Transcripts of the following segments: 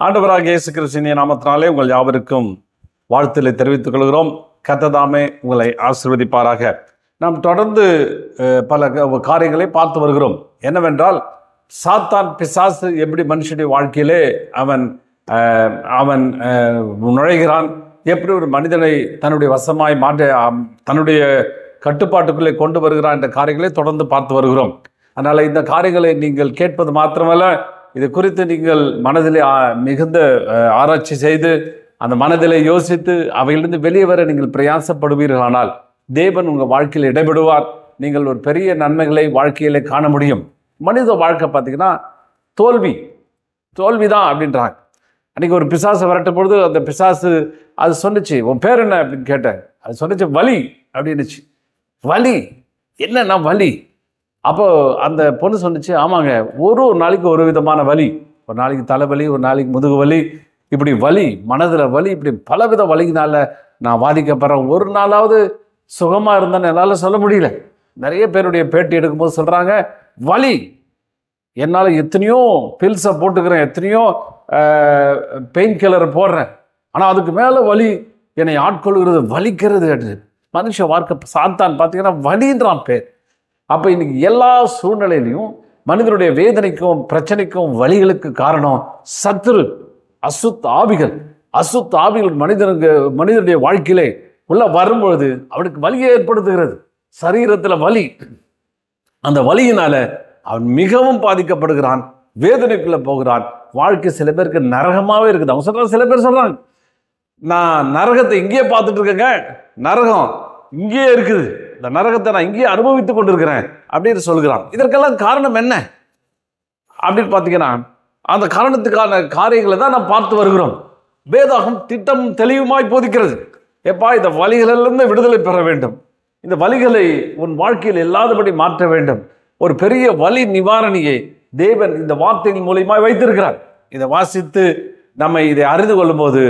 ஆண்டவராகிய இயேசு கிறிஸ்துவின் நாமத்தினாலே உங்கள் யாவருக்கும் வாழ்த்துக்களை தெரிவித்துக் கொள்கிறோம். கர்த்தர் உங்களை ஆசீர்வதிப்பாராக. நாம் தொடர்ந்து பல காரியங்களை பார்த்து வருகிறோம். என்னவென்றால், சாத்தான் பிசாசு எப்படி மனுஷனுடைய வாழ்க்கையிலே அவன் நுழைகிறான், எப்படி ஒரு மனிதனை தன்னுடைய வசமாய் மாற்ற தன்னுடைய கட்டுப்பாட்டுக்குள்ளே கொண்டு வருகிறான் என்ற காரியங்களை தொடர்ந்து பார்த்து வருகிறோம். அதனால் இந்த காரியங்களை நீங்கள் கேட்பது மாத்திரமல்ல, இது குறித்து நீங்கள் மனதிலே மிகுந்த ஆராய்ச்சி செய்து அந்த மனதிலே யோசித்து அவையிலிருந்து வெளியே வர நீங்கள் பிரயாசப்படுவீர்களானால் தேவன் உங்கள் வாழ்க்கையில் இடைபெடுவார். நீங்கள் ஒரு பெரிய நன்மைகளை வாழ்க்கையிலே காண முடியும். மனித வாழ்க்கை பார்த்தீங்கன்னா தோல்விதான் அப்படின்றாங்க. அன்றைக்கி ஒரு பிசாசை விரட்டும் பொழுது அந்த பிசாசு அது சொன்னிச்சு, உன் பேர் என்ன அப்படின்னு கேட்டேன். அது சொன்னிச்சு வலி அப்படின்னுச்சு. வலி என்னன்னா வலி. அப்போ அந்த பொண்ணு சொன்னிச்சு, ஆமாங்க, ஒரு நாளைக்கு ஒரு விதமான வலி, ஒரு நாளைக்கு தலைவலி, ஒரு நாளைக்கு முதுகு வலி, இப்படி வலி, மனதில் வலி, இப்படி பலவித வலியினால நான் பாதிக்கப்படுறேன். ஒரு நாளாவது சுகமாக இருந்தேன்னு என்னால் சொல்ல முடியல. நிறைய பேருடைய பேட்டி எடுக்கும்போது சொல்கிறாங்க, வலி, என்னால் எத்தனையோ பில்ஸை போட்டுக்கிறேன், எத்தனையோ பெயின் கில்லரை போடுறேன், ஆனால் அதுக்கு மேலே வலி என்னை ஆட்கொள்கிறது, வலிக்கிறது. மனுஷ வாழ்க்கை சாத்தான் பார்த்தீங்கன்னா வலின்றான் பேர். அப்போ இன்னைக்கு எல்லா சூழ்நிலையிலையும் மனிதனுடைய வேதனைக்கும் பிரச்சனைக்கும் வலிகளுக்கு காரணம் சத்துரு, அசுத்த ஆவிகள் மனிதனுடைய வாழ்க்கையிலே உள்ள வரும்பொழுது அவனுக்கு வலியை ஏற்படுத்துகிறது. சரீரத்தில் வலி, அந்த வலியினால அவன் மிகவும் பாதிக்கப்படுகிறான், வேதனைக்குள்ள போகிறான். வாழ்க்கை சில பேருக்கு நரகமாகவே இருக்குது. அவங்க சொல்றாங்க, சில பேர் சொல்றாங்க, நான் நரகத்தை இங்கேயே பார்த்துட்டு இருக்கேங்க, நரகம் இங்கேயே இருக்குது, இந்த நரகத்தை நான் இங்கேயே அனுபவித்துக் கொண்டிருக்கிறேன் அப்படின்னு சொல்கிறான். இதற்கெல்லாம் காரணம் என்ன அப்படின்னு பார்த்தீங்கன்னா, அந்த காரணத்துக்கான காரியங்களை தான் நாம் பார்த்து வருகிறோம். வேதாகம் திட்டம் தெளிவுமாய் போதிக்கிறது. எப்பா, இந்த வலிகளிலிருந்து விடுதலை பெற வேண்டும், இந்த வலிகளை உன் வாழ்க்கையில் இல்லாதபடி மாற்ற வேண்டும். ஒரு பெரிய வலி நிவாரணியை தேவன் இந்த வார்த்தைகள் மூலியமாக வைத்திருக்கிறார். இதை வாசித்து நம்ம இதை அறிந்து கொள்ளும் போது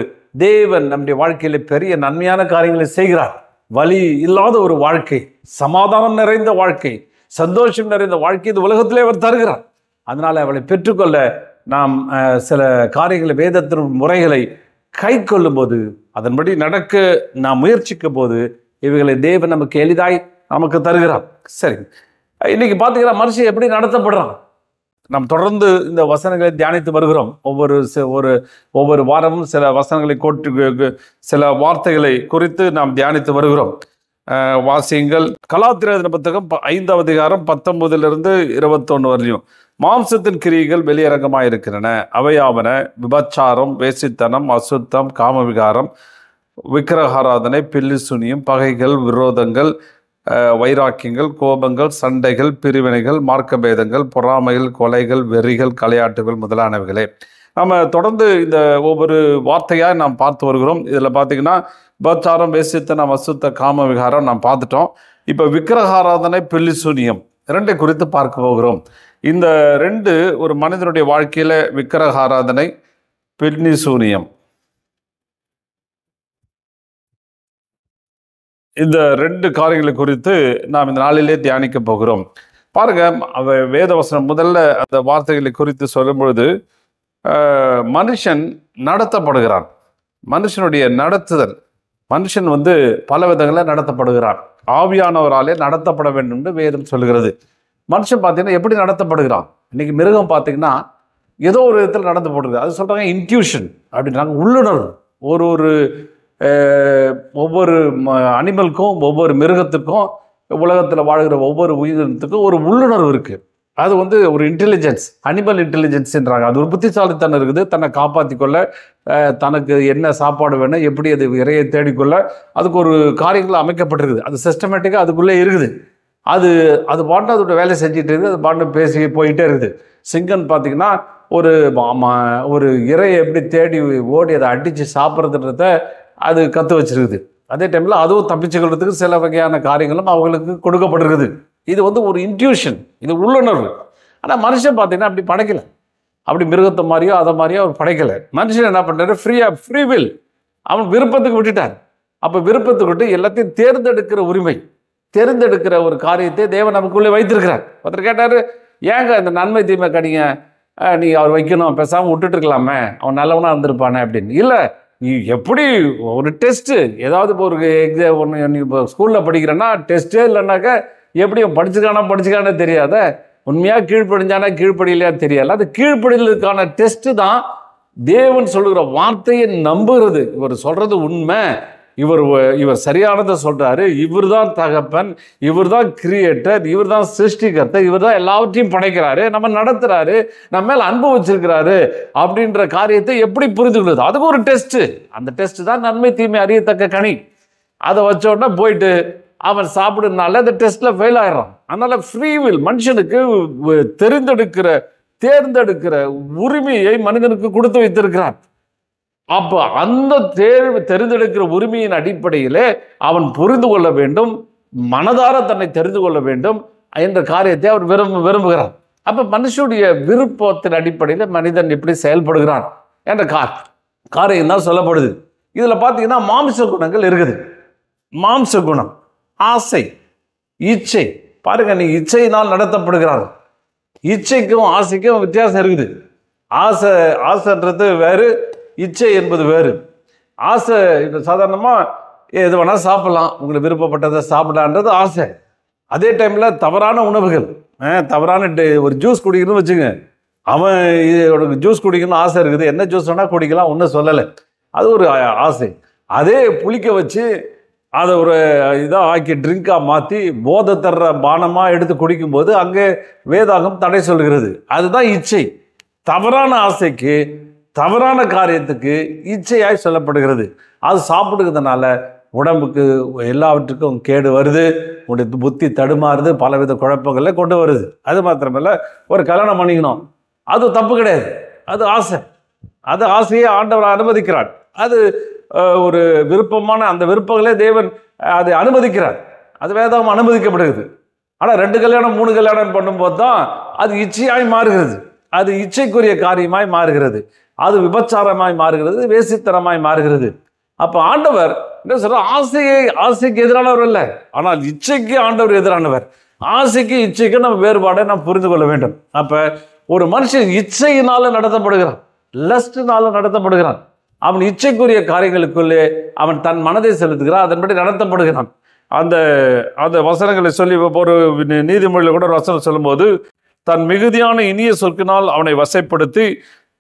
தேவன் நம்முடைய வாழ்க்கையில பெரிய நன்மையான காரியங்களை செய்கிறார். வலி இல்லாத ஒரு வாழ்க்கை, சமாதானம் நிறைந்த வாழ்க்கை, சந்தோஷம் நிறைந்த வாழ்க்கை இந்த உலகத்திலே அவர் தருகிறார். அதனால அவளை பெற்றுக்கொள்ள நாம் சில காரியங்களை, வேதத்தின் முறைகளை கை கொள்ளும் போது, அதன்படி நடக்க நாம் முயற்சிக்கும் போது இவைகளை தேவன் நமக்கு எளிதாய் நமக்கு தருகிறார். சரி, இன்னைக்கு பார்த்தீங்கன்னா மனுஷன் எப்படி நடத்தப்படுறான். நாம் தொடர்ந்து இந்த வசனங்களை தியானித்து வருகிறோம். ஒவ்வொரு வாரமும் சில வசனங்களை சில வார்த்தைகளை குறித்து நாம் தியானித்து வருகிறோம். வாசியங்கள். கலாத்திர புத்தகம் 5ஆம் அதிகாரம் 19 21 வரையும். மாம்சத்தின் கிரியைகள் வெளியரங்கமாயிருக்கின்றன. அவையாவன விபச்சாரம், வேசித்தனம், அசுத்தம், காமவிகாரம், விக்கிரகாராதனை, பில்லி சுனியம், பகைகள், விரோதங்கள், வைராக்கியங்கள், கோபங்கள், சண்டைகள், பிரிவினைகள், மார்க்கபேதங்கள், பொறாமைகள், கொலைகள், வெறிகள், கலையாட்டுகள் முதலானவைகளே. நம்ம தொடர்ந்து இந்த ஒவ்வொரு வார்த்தையாக நாம் பார்த்து வருகிறோம். இதில் பார்த்தீங்கன்னா விபச்சாரம், வேசித்தனம், அசுத்த, காம விகாரம் நாம் பார்த்துட்டோம். இப்போ விக்கிரகாராதனை, பில்லி சூனியம் இரண்டை குறித்து பார்க்க போகிறோம். இந்த ரெண்டு ஒரு மனிதனுடைய வாழ்க்கையில, விக்கிரகாராதனை, பில்லி சூனியம், இந்த ரெண்டு காரியங்களை குறித்து நாம் இந்த நாளிலே தியானிக்க போகிறோம். பாருங்க, வேதவசனம் முதல்ல அந்த வார்த்தைகளை குறித்து சொல்லும் பொழுது மனுஷன் நடத்தப்படுகிறான். மனுஷனுடைய நடத்துதல், மனுஷன் பல விதங்களில் நடத்தப்படுகிறான். ஆவியானவராலே நடத்தப்பட வேண்டும் என்று வேதம் சொல்லுகிறது. மனுஷன் பார்த்தீங்கன்னா எப்படி நடத்தப்படுகிறான். இன்னைக்கு மிருகம் பார்த்தீங்கன்னா ஏதோ ஒரு விதத்தில் நடந்து போடுறது. அது சொல்றாங்க இன்ட்யூஷன் அப்படின்றாங்க, உள்ளுணர்வு. ஒவ்வொரு அனிமலுக்கும், ஒவ்வொரு மிருகத்துக்கும், உலகத்தில் வாழ்கிற ஒவ்வொரு உயிரினத்துக்கும் ஒரு உள்ளுணர்வு இருக்குது. அது ஒரு இன்டெலிஜென்ஸ், அனிமல் இன்டெலிஜென்ஸ்ன்றாங்க. அது ஒரு புத்திசாலித்தனம் இருக்குது. தன்னை காப்பாற்றிக்கொள்ள, தனக்கு என்ன சாப்பாடு வேணும், எப்படி அது இறையை தேடிக்கொள்ள, அதுக்கு ஒரு காரியங்கள் அமைக்கப்பட்டிருக்குது. அது சிஸ்டமேட்டிக்காக அதுக்குள்ளே இருக்குது. அது பாட்டு அதோட வேலை செஞ்சுட்டு இருக்குது. அது பாட்டு பேசி போயிட்டே இருக்குது. சிங்கன் பார்த்திங்கன்னா ஒரு இறையை எப்படி தேடி ஓடி அதை அடித்து சாப்பிட்றதுன்றத அது கற்று வச்சிருக்குது. அதே டைமில் அதுவும் தப்பிச்சுக்கிறதுக்கு சில வகையான காரியங்களும் அவங்களுக்கு கொடுக்கப்பட்டிருக்குது. இது ஒரு இன்ட்யூஷன், இது உள்ளுணர்வு. ஆனால் மனுஷன் பார்த்தீங்கன்னா அப்படி படைக்கலை. அப்படி மிருகத்தை மாதிரியோ அதை மாதிரியோ அவர் படைக்கலை. மனுஷன் என்ன பண்ணுறாரு, ஃப்ரீ வில், அவன் விருப்பத்துக்கு விட்டுட்டார். அப்போ விருப்பத்துக்கு விட்டு எல்லாத்தையும் தேர்ந்தெடுக்கிற உரிமை, தேர்ந்தெடுக்கிற ஒரு காரியத்தை தேவன் நமக்குள்ளே வைத்திருக்கிறார். ஒருத்தர் கேட்டார், ஏங்க இந்த நன்மை தீமை கடிங்க நீ அவர் வைக்கணும், பேசாமல் விட்டுட்டு இருக்கலாமே, அவன் நல்லவனாக இருந்திருப்பானே அப்படின்னு. இல்லை, நீ எப்படி ஒரு டெஸ்ட்டு, ஏதாவது இப்போ ஒரு எக்ஸாம் ஒன்று, நீ இப்போ ஸ்கூலில் படிக்கிறேன்னா டெஸ்ட்டே இல்லைன்னாக்கா எப்படி படிச்சுக்கானே தெரியாத, உண்மையாக கீழ்ப்படிஞ்சானா கீழ்ப்படியிலையா தெரியல. அது கீழ்ப்படிதலுக்கான டெஸ்ட்டு தான் தேவன் சொல்லுகிற வார்த்தையை நம்புகிறது. இவர் சொல்கிறது உண்மை, இவர் சரியானதை சொல்கிறாரு, இவர் தான் தகப்பன், இவர் தான் கிரியேட்டர், இவர் தான் சிருஷ்டிகர்த்தர், இவர் தான் எல்லாவற்றையும் படைக்கிறாரு, நம்ம நடத்துகிறாரு, நம்ம மேலே அன்பு வச்சிருக்கிறாரு அப்படின்ற காரியத்தை எப்படி புரிந்து கொள்வது? அதுக்கு ஒரு டெஸ்ட்டு. அந்த டெஸ்ட்டு தான் நன்மை தீமை அறியத்தக்க கனி. அதை வச்ச உடனே போயிட்டு அவன் சாப்பிடுறதுனால அந்த டெஸ்ட்டில் ஃபெயில் ஆயிடுறான். அதனால் ஃப்ரீவில், மனுஷனுக்கு தேர்ந்தெடுக்கிற உரிமையை மனிதனுக்கு கொடுத்து வைத்திருக்கிறான். அப்போ அந்த தெரிந்தெடுக்கிற உரிமையின் அடிப்படையிலே அவன் புரிந்து கொள்ள வேண்டும், மனதார தன்னை தெரிந்து கொள்ள வேண்டும் என்ற காரியத்தை அவர் விரும்புகிறார். அப்போ மனுஷனுடைய விருப்பத்தின் அடிப்படையில் மனிதன் எப்படி செயல்படுகிறான் என்ற காரியம் தான் சொல்லப்படுது. இதில் பார்த்தீங்கன்னா மாம்ச குணங்கள் இருக்குது. மாம்ச குணம், ஆசை, இச்சை. பாருங்க, நீ இச்சையினால் நடத்தப்படுகிறார். இச்சைக்கும் ஆசைக்கும் வித்தியாசம் இருக்குது. ஆசைன்றது வேறு, இச்சை என்பது வேறு. ஆசை இப்போ சாதாரணமாக எது வேணால் சாப்பிட்லாம், உங்களுக்கு விருப்பப்பட்டதை சாப்பிடலான்றது ஆசை. அதே டைமில் தவறான உணவுகள், தவறான ஒரு ஜூஸ் குடிக்கணும்னு வச்சுங்க, அவன் ஜூஸ் குடிக்கணும்னு ஆசை இருக்குது, என்ன ஜூஸ் வேணால் குடிக்கலாம், ஒன்றும் சொல்லலை, அது ஒரு ஆசை. அதே புளிக்க வச்சு அதை ஒரு இதாக ஆக்கி ட்ரிங்காக மாற்றி போதை தர்ற பானமாக எடுத்து குடிக்கும்போது அங்கே வேதாகம் தடை சொல்கிறது. அதுதான் இச்சை. தவறான ஆசைக்கு, தவறான காரியத்துக்கு இச்சையாய் சொல்லப்படுகிறது. அது சாப்பிடுறதுனால உடம்புக்கு எல்லாவற்றுக்கும் கேடு வருது, உடைய புத்தி தடுமாறுது, பலவித குழப்பங்களை கொண்டு வருது. அது மாத்திரமல்ல, ஒரு கல்யாணம் பண்ணிக்கணும், அது தப்பு கிடையாது, அது ஆசை. அது ஆசையை ஆண்டவர் அனுமதிக்கிறார். அது ஒரு விருப்பமான அந்த விருப்பங்களே தேவன் அதை அனுமதிக்கிறார். அது வேதம் அனுமதிக்கப்படுகிறது. ஆனால் 2 கல்யாணம் 3 கல்யாணம் பண்ணும்போது தான் அது இச்சையாய் மாறுகிறது, அது இச்சைக்குரிய காரியமாய் மாறுகிறது, அது விபச்சாரமாய் மாறுகிறது, வேசித்தனமாய் மாறுகிறது. அப்போ ஆண்டவர் என்ன சொல்ற, ஆசைக்கு எதிரானவர் அல்ல, ஆனால் இச்சைக்கு ஆண்டவர் எதிரானவர். ஆசைக்கு இச்சைக்கு நம்ம வேறுபாடை நாம் புரிந்து கொள்ள வேண்டும். அப்போ ஒரு மனுஷன் இச்சையினால நடத்தப்படுகிறான், லஸ்ட்னால நடத்தப்படுகிறான். அவன் இச்சைக்குரிய காரியங்களுக்குள்ளே அவன் தன் மனதை செலுத்துகிறான், அதன்படி நடத்தப்படுகிறான். அந்த வசனங்களை சொல்லி ஒரு நீதிமொழியில் கூட ஒரு வசனம் சொல்லும்போது, தன் மிகுதியான இனிய சொற்கினால் அவனை வசைப்படுத்தி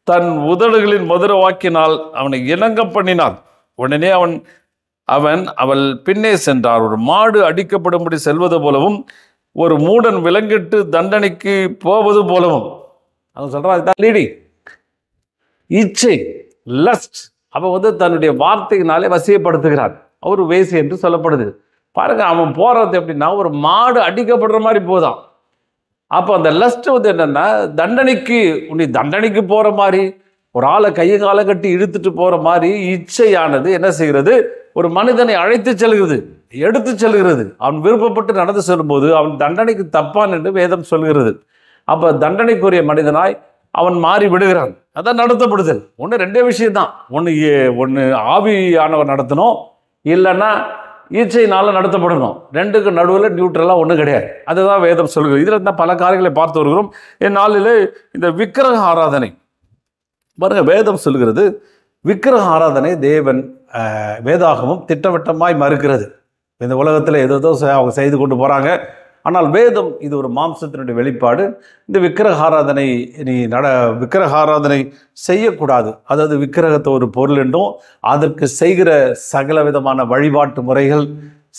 தன் உதடுகளின் மதுர வாக்கினால் அவனை இணங்க பண்ணினான். உடனே அவள் பின்னே சென்றார். ஒரு மாடு அடிக்கப்படும்படி செல்வது போலவும் ஒரு மூடன் விலங்கிட்டு தண்டனைக்கு போவது போலவும். அவன் சொல்றான், இதுதான் லீடி, இச்சை, லஸ்ட். அவன் தன்னுடைய வார்த்தையினாலே வசியப்படுத்துகிறான். அவர் வேசி என்று சொல்லப்படுது. பாருங்க, அவன் போறது எப்படின்னா ஒரு மாடு அடிக்கப்படுற மாதிரி போதான். அப்போ அந்த லஸ்ட் என்னன்னா தண்டனைக்கு போற மாதிரி, ஒரு ஆளை கையை காலை கட்டி இழுத்துட்டு போற மாதிரி இச்சையானது என்ன செய்கிறது, ஒரு மனிதனை அழைத்து செல்கிறது, எடுத்து செல்கிறது. அவன் விருப்பப்பட்டு நடந்து செல்லும்போது அவன் தண்டனைக்கு தப்பான் என்று வேதம் சொல்கிறது. அப்போ தண்டனைக்குரிய மனிதனாய் அவன் மாறி விடுகிறான். அதான் நடத்தப்படுதல். ஒன்று 2 விஷயம்தான். ஒன்று ஆவியானவர் நடத்தணும், இல்லைன்னா ஈச்சையினால நடத்தப்படணும். 2க்கு நடுவில் நியூட்ரலாக ஒன்றும் கிடையாது. அதுதான் வேதம் சொல்கிறது. இதில் தான் பல காரியங்களை பார்த்து வருகிறோம். நாளில் இந்த விக்கிரக ஆராதனை பாருங்க, வேதம் சொல்கிறது விக்கிரக ஆராதனை தேவன் வேதாகமும் திட்டவட்டமாய் மறுக்கிறது. இந்த உலகத்தில் ஏதோ அவங்க செய்து கொண்டு போகிறாங்க. ஆனால் வேதம் இது ஒரு மாம்சத்தினுடைய வெளிப்பாடு. இந்த விக்கிரக ஆராதனை செய்யக்கூடாது. அதாவது விக்கிரகத்தை ஒரு பொருள் என்றும் அதற்கு செய்கிற சகல விதமான வழிபாட்டு முறைகள்,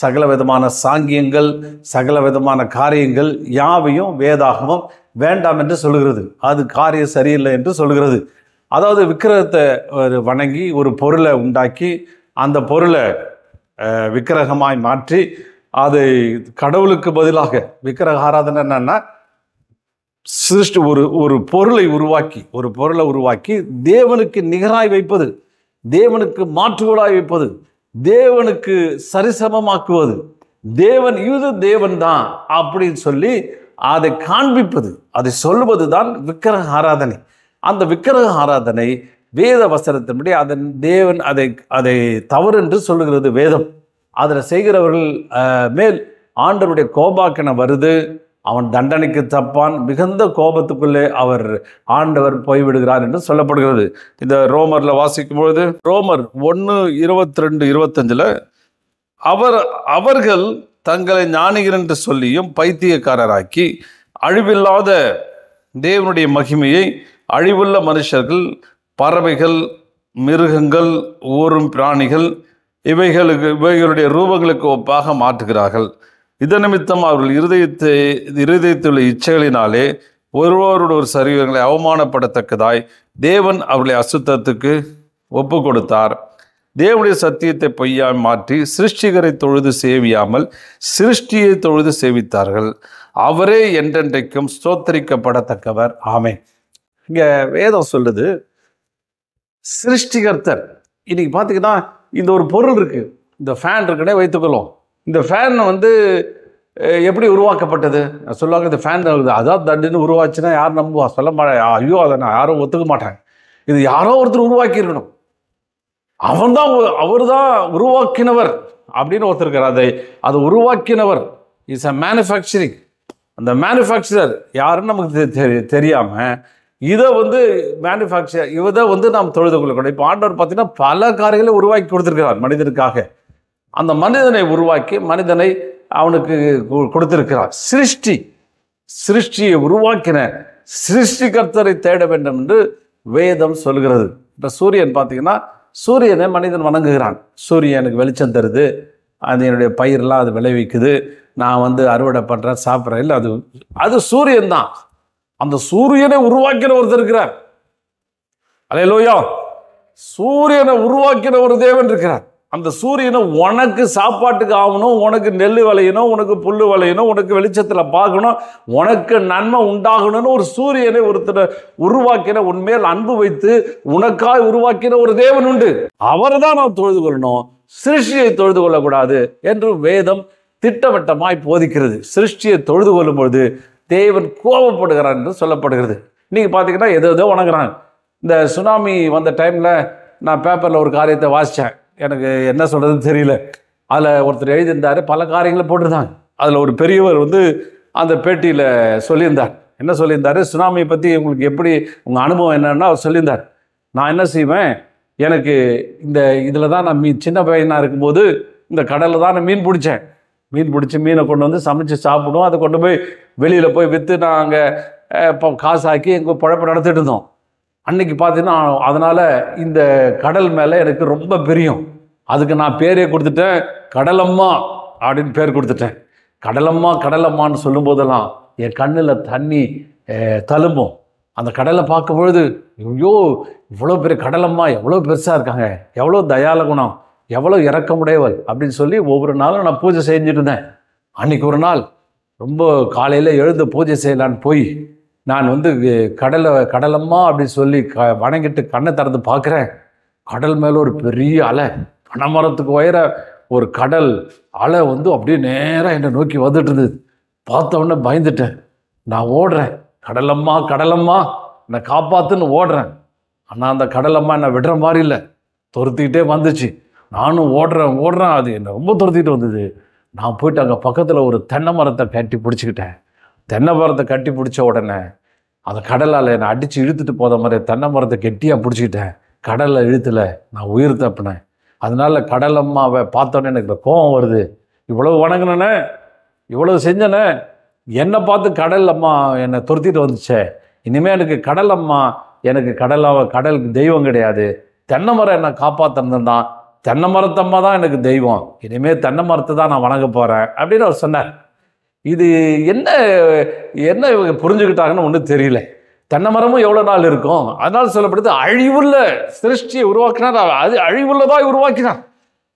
சகல விதமான சாங்கியங்கள், சகல விதமான காரியங்கள் யாவையும் வேதாகமம் வேண்டாம் என்று சொல்கிறது. அது காரியம் சரியில்லை என்று சொல்கிறது. அதாவது விக்கிரகத்தை வணங்கி ஒரு பொருளை உண்டாக்கி அந்த பொருளை விக்கிரகமாய் மாற்றி அதை கடவுளுக்கு பதிலாக, விக்கிரக ஆராதனை என்னன்னா ஒரு பொருளை உருவாக்கி தேவனுக்கு நிகராய் வைப்பது, தேவனுக்கு மாற்றுகோளாய் வைப்பது, தேவனுக்கு சரிசமமாக்குவது, இது தேவன் தான் அப்படின்னு சொல்லி அதை காண்பிப்பது, அதை சொல்லுவது தான் விக்கிரக ஆராதனை. அந்த விக்கிரக ஆராதனை வேத வசனத்தின்படி தேவன் அதை தவறு என்று சொல்லுகிறது வேதம். அதில் செய்கிறவர்கள் மேல் ஆண்டவருடைய கோபாக்கணம் வருது. அவன் தண்டனைக்கு தப்பான், மிகுந்த கோபத்துக்குள்ளே ஆண்டவர் போய்விடுகிறார் என்று சொல்லப்படுகிறது. இந்த ரோமர்ல வாசிக்கும் பொழுது ரோமர் 1:22-25 அவர்கள் தங்களை ஞானிகள் என்று சொல்லியும் பைத்தியக்காரராக்கி அழிவில்லாத தேவனுடைய மகிமையை அழிவுள்ள மனுஷர்கள், பறவைகள், மிருகங்கள், ஊரும் பிராணிகள் இவைகளுடைய ரூபங்களுக்கு ஒப்பாக மாற்றுகிறார்கள். இதன் நிமித்தம் அவர்கள் இருதயத்துள்ள இச்சைகளினாலே ஒருவரோடு ஒரு சரீரங்களை அவமானப்படத்தக்கதாய் தேவன் அவர்களை அசுத்தத்துக்கு ஒப்பு கொடுத்தார். தேவனுடைய சத்தியத்தை பொய்யாய் மாற்றி சிருஷ்டிகரை தொழுது சேவியாமல் சிருஷ்டியை தொழுது சேவித்தார்கள். அவரே என்றென்றைக்கும் ஸ்தோத்தரிக்கப்படத்தக்கவர். ஆமென். இங்க வேதம் சொல்லுது சிருஷ்டிகர்த்தர். இன்னைக்கு பார்த்தீங்கன்னா இந்த ஒரு பொருள் இருக்கு, இந்த ஃபேன் இருக்குன்னே வைத்துக்கொள்ளும். இந்த ஃபேன் எப்படி உருவாக்கப்பட்டது சொல்லுவாங்க. இந்த ஃபேன் அதான் தண்டுன்னு உருவாச்சுன்னா யார் நம்புவா? சொல்ல மாட்டேன். ஐயோ, அதை நான் யாரும் ஒத்துக்க மாட்டேன். இது யாரோ ஒருத்தர் உருவாக்கி இருக்கணும், அவர் தான் உருவாக்கினவர் அப்படின்னு ஒருத்தர் இருக்கார். அதை உருவாக்கினவர் இஸ் அ மேனுஃபேக்சரிங். அந்த மேனுஃபேக்சரர் யாருன்னு நமக்கு தெரியாமல் இதை மேனுஃபேக்சர் நாம் தொழுது கொள்ளக்கூடாது. இப்போ ஆண்டவர் பார்த்தீங்கன்னா பல காரியங்களை உருவாக்கி கொடுத்துருக்கிறார் மனிதனுக்காக. அந்த மனிதனை உருவாக்கி மனிதனை அவனுக்கு கொடுத்திருக்கிறார். சிருஷ்டியை உருவாக்கின சிருஷ்டிகர்த்தரை தேட வேண்டும் என்று வேதம் சொல்கிறது. இப்போ சூரியன் பார்த்தீங்கன்னா சூரியனை மனிதன் வணங்குகிறான். சூரியனுக்கு வெளிச்சம் தருது, அது என்னுடைய பயிரெலாம் அது விளைவிக்குது, நான் அறுவடை பண்ணுறேன், சாப்பிட்றேன். இல்லை, அது சூரியன் தான். அந்த சூரியனை உருவாக்கின ஒருத்தர் இருக்கிறார். அல்லேலூயா. சூரியனை உருவாக்கின ஒரு தேவன் இருக்கிறார். அந்த சூரியனை உனக்கு சாப்பாட்டுக்கு ஆகணும், உனக்கு நெல் விளையணும், உனக்கு புல் விளையணும், உனக்கு வெளிச்சத்தில் பார்க்கணும், உனக்கு நன்மை உண்டாகணும்னு ஒரு சூரியனை ஒருத்தர் உருவாக்கின, உன்மேல் அன்பு வைத்து உனக்காய் உருவாக்கின ஒரு தேவன் உண்டு. அவரை தான் நாம் தொழுது கொள்ளணும், சிருஷ்டியை தொழுது கொள்ளக்கூடாது என்று வேதம் திட்டவட்டமாய் போதிக்கிறது. சிருஷ்டியை தொழுது கொள்ளும் பொழுது தேவன் கோபப்படுகிறார் என்று சொல்லப்படுகிறது. நீங்கள் பார்த்தீங்கன்னா எதோ வணங்குறாங்க. இந்த சுனாமி வந்த டைமில் நான் பேப்பரில் ஒரு காரியத்தை வாசித்தேன், எனக்கு என்ன சொல்கிறதுன்னு தெரியல. அதில் ஒருத்தர் எழுதியிருந்தார், பல காரியங்களை போட்டிருந்தாங்க. அதில் ஒரு பெரியவர் அந்த பேட்டியில் சொல்லியிருந்தார். என்ன சொல்லியிருந்தார்? சுனாமியை பற்றி உங்களுக்கு எப்படி உங்கள் அனுபவம் என்னன்னா அவர் சொல்லியிருந்தார். நான் என்ன செய்வேன், எனக்கு இதில் தான் நான் சின்ன பையனாக இருக்கும்போது இந்த கடலில் தான் நான் மீன் பிடிச்சேன். மீனை கொண்டு சமைச்சு சாப்பிடுவோம். அதை கொண்டு போய் வெளியில் போய் விற்று நாங்கள் இப்போ காசாக்கி எங்கள் பழப்ப நடத்திட்டு இருந்தோம். அன்றைக்கி பார்த்தீங்கன்னா அதனால் இந்த கடல் மேலே எனக்கு ரொம்ப பிரியம். அதுக்கு நான் பேரே கொடுத்துட்டேன், கடலம்மா அப்படின்னு பேர் கொடுத்துட்டேன். கடலம்மான்னு சொல்லும் போதெல்லாம் என் கண்ணில் தண்ணி தழும்பும். அந்த கடலை பார்க்கும்பொழுது ஐயோ, இவ்வளோ பெரிய கடலம்மா எவ்வளோ பெருசாக இருக்காங்க, எவ்வளோ தயால குணம், எவ்வளோ இறக்கமுடையவள் அப்படின்னு சொல்லி ஒவ்வொரு நாளும் நான் பூஜை செஞ்சுட்டு இருந்தேன். அன்றைக்கி ஒரு நாள் ரொம்ப காலையில் எழுந்து பூஜை செய்யலான்னு போய் நான் கடலம்மா அப்படின்னு சொல்லி வணங்கிட்டு கண்ணை திறந்து பார்க்குறேன். கடல் மேலே ஒரு பெரிய அலை, பனைமரத்துக்கு உயர ஒரு கடல் அலை அப்படியே நேராக என்னை நோக்கி வந்துட்டு இருந்தது. பார்த்த உடனே பயந்துட்டேன். நான் ஓடுறேன், கடலம்மா என்னை காப்பாற்றுன்னு ஓடுறேன். ஆனால் அந்த கடலம்மா என்னை விடுற மாதிரி இல்லை, துரத்திக்கிட்டே வந்துச்சு. நானும் ஓடுறேன், அது என்னை ரொம்ப துரத்திட்டு வந்தது. நான் போயிட்டு அங்கே பக்கத்தில் ஒரு தென்னை மரத்தை கட்டி பிடிச்சிக்கிட்டேன். தென்னை மரத்தை கட்டி பிடிச்ச உடனே அந்த கடலால் என்னை அடித்து இழுத்துட்டு போத மாதிரி தென்னை மரத்தை கெட்டியாக பிடிச்சிக்கிட்டேன். கடலில் இழுத்துல நான் உயிர் தப்பினேன். அதனால கடலம்மாவை பார்த்தோன்னே எனக்கு கோபம் வருது. இவ்வளவு வணங்கினே, இவ்வளவு செஞ்சனே, என்னை பார்த்து கடல் அம்மா என்னை துரத்திட்டு வந்துச்சே. இனிமேல் எனக்கு கடல் அம்மா, எனக்கு கடல் தெய்வம் கிடையாது. தென்னை மரம் என்னை காப்பாற்றிருந்தான், தென்னை மரத்தம்மா தான் எனக்கு தெய்வம். இனிமேல் தென்னை மரத்தை தான் நான் வணங்க போகிறேன் அப்படின்னு அவர் சொன்னார். இது என்ன இவங்க புரிஞ்சுக்கிட்டாங்கன்னு ஒன்றும் தெரியல. தென்னை மரமும் எவ்வளோ நாள் இருக்கும்? அதனால் சொல்லப்படுது அழிவுள்ள சிருஷ்டியை உருவாக்கினார். அது அழிவுள்ளதாக உருவாக்கினார்.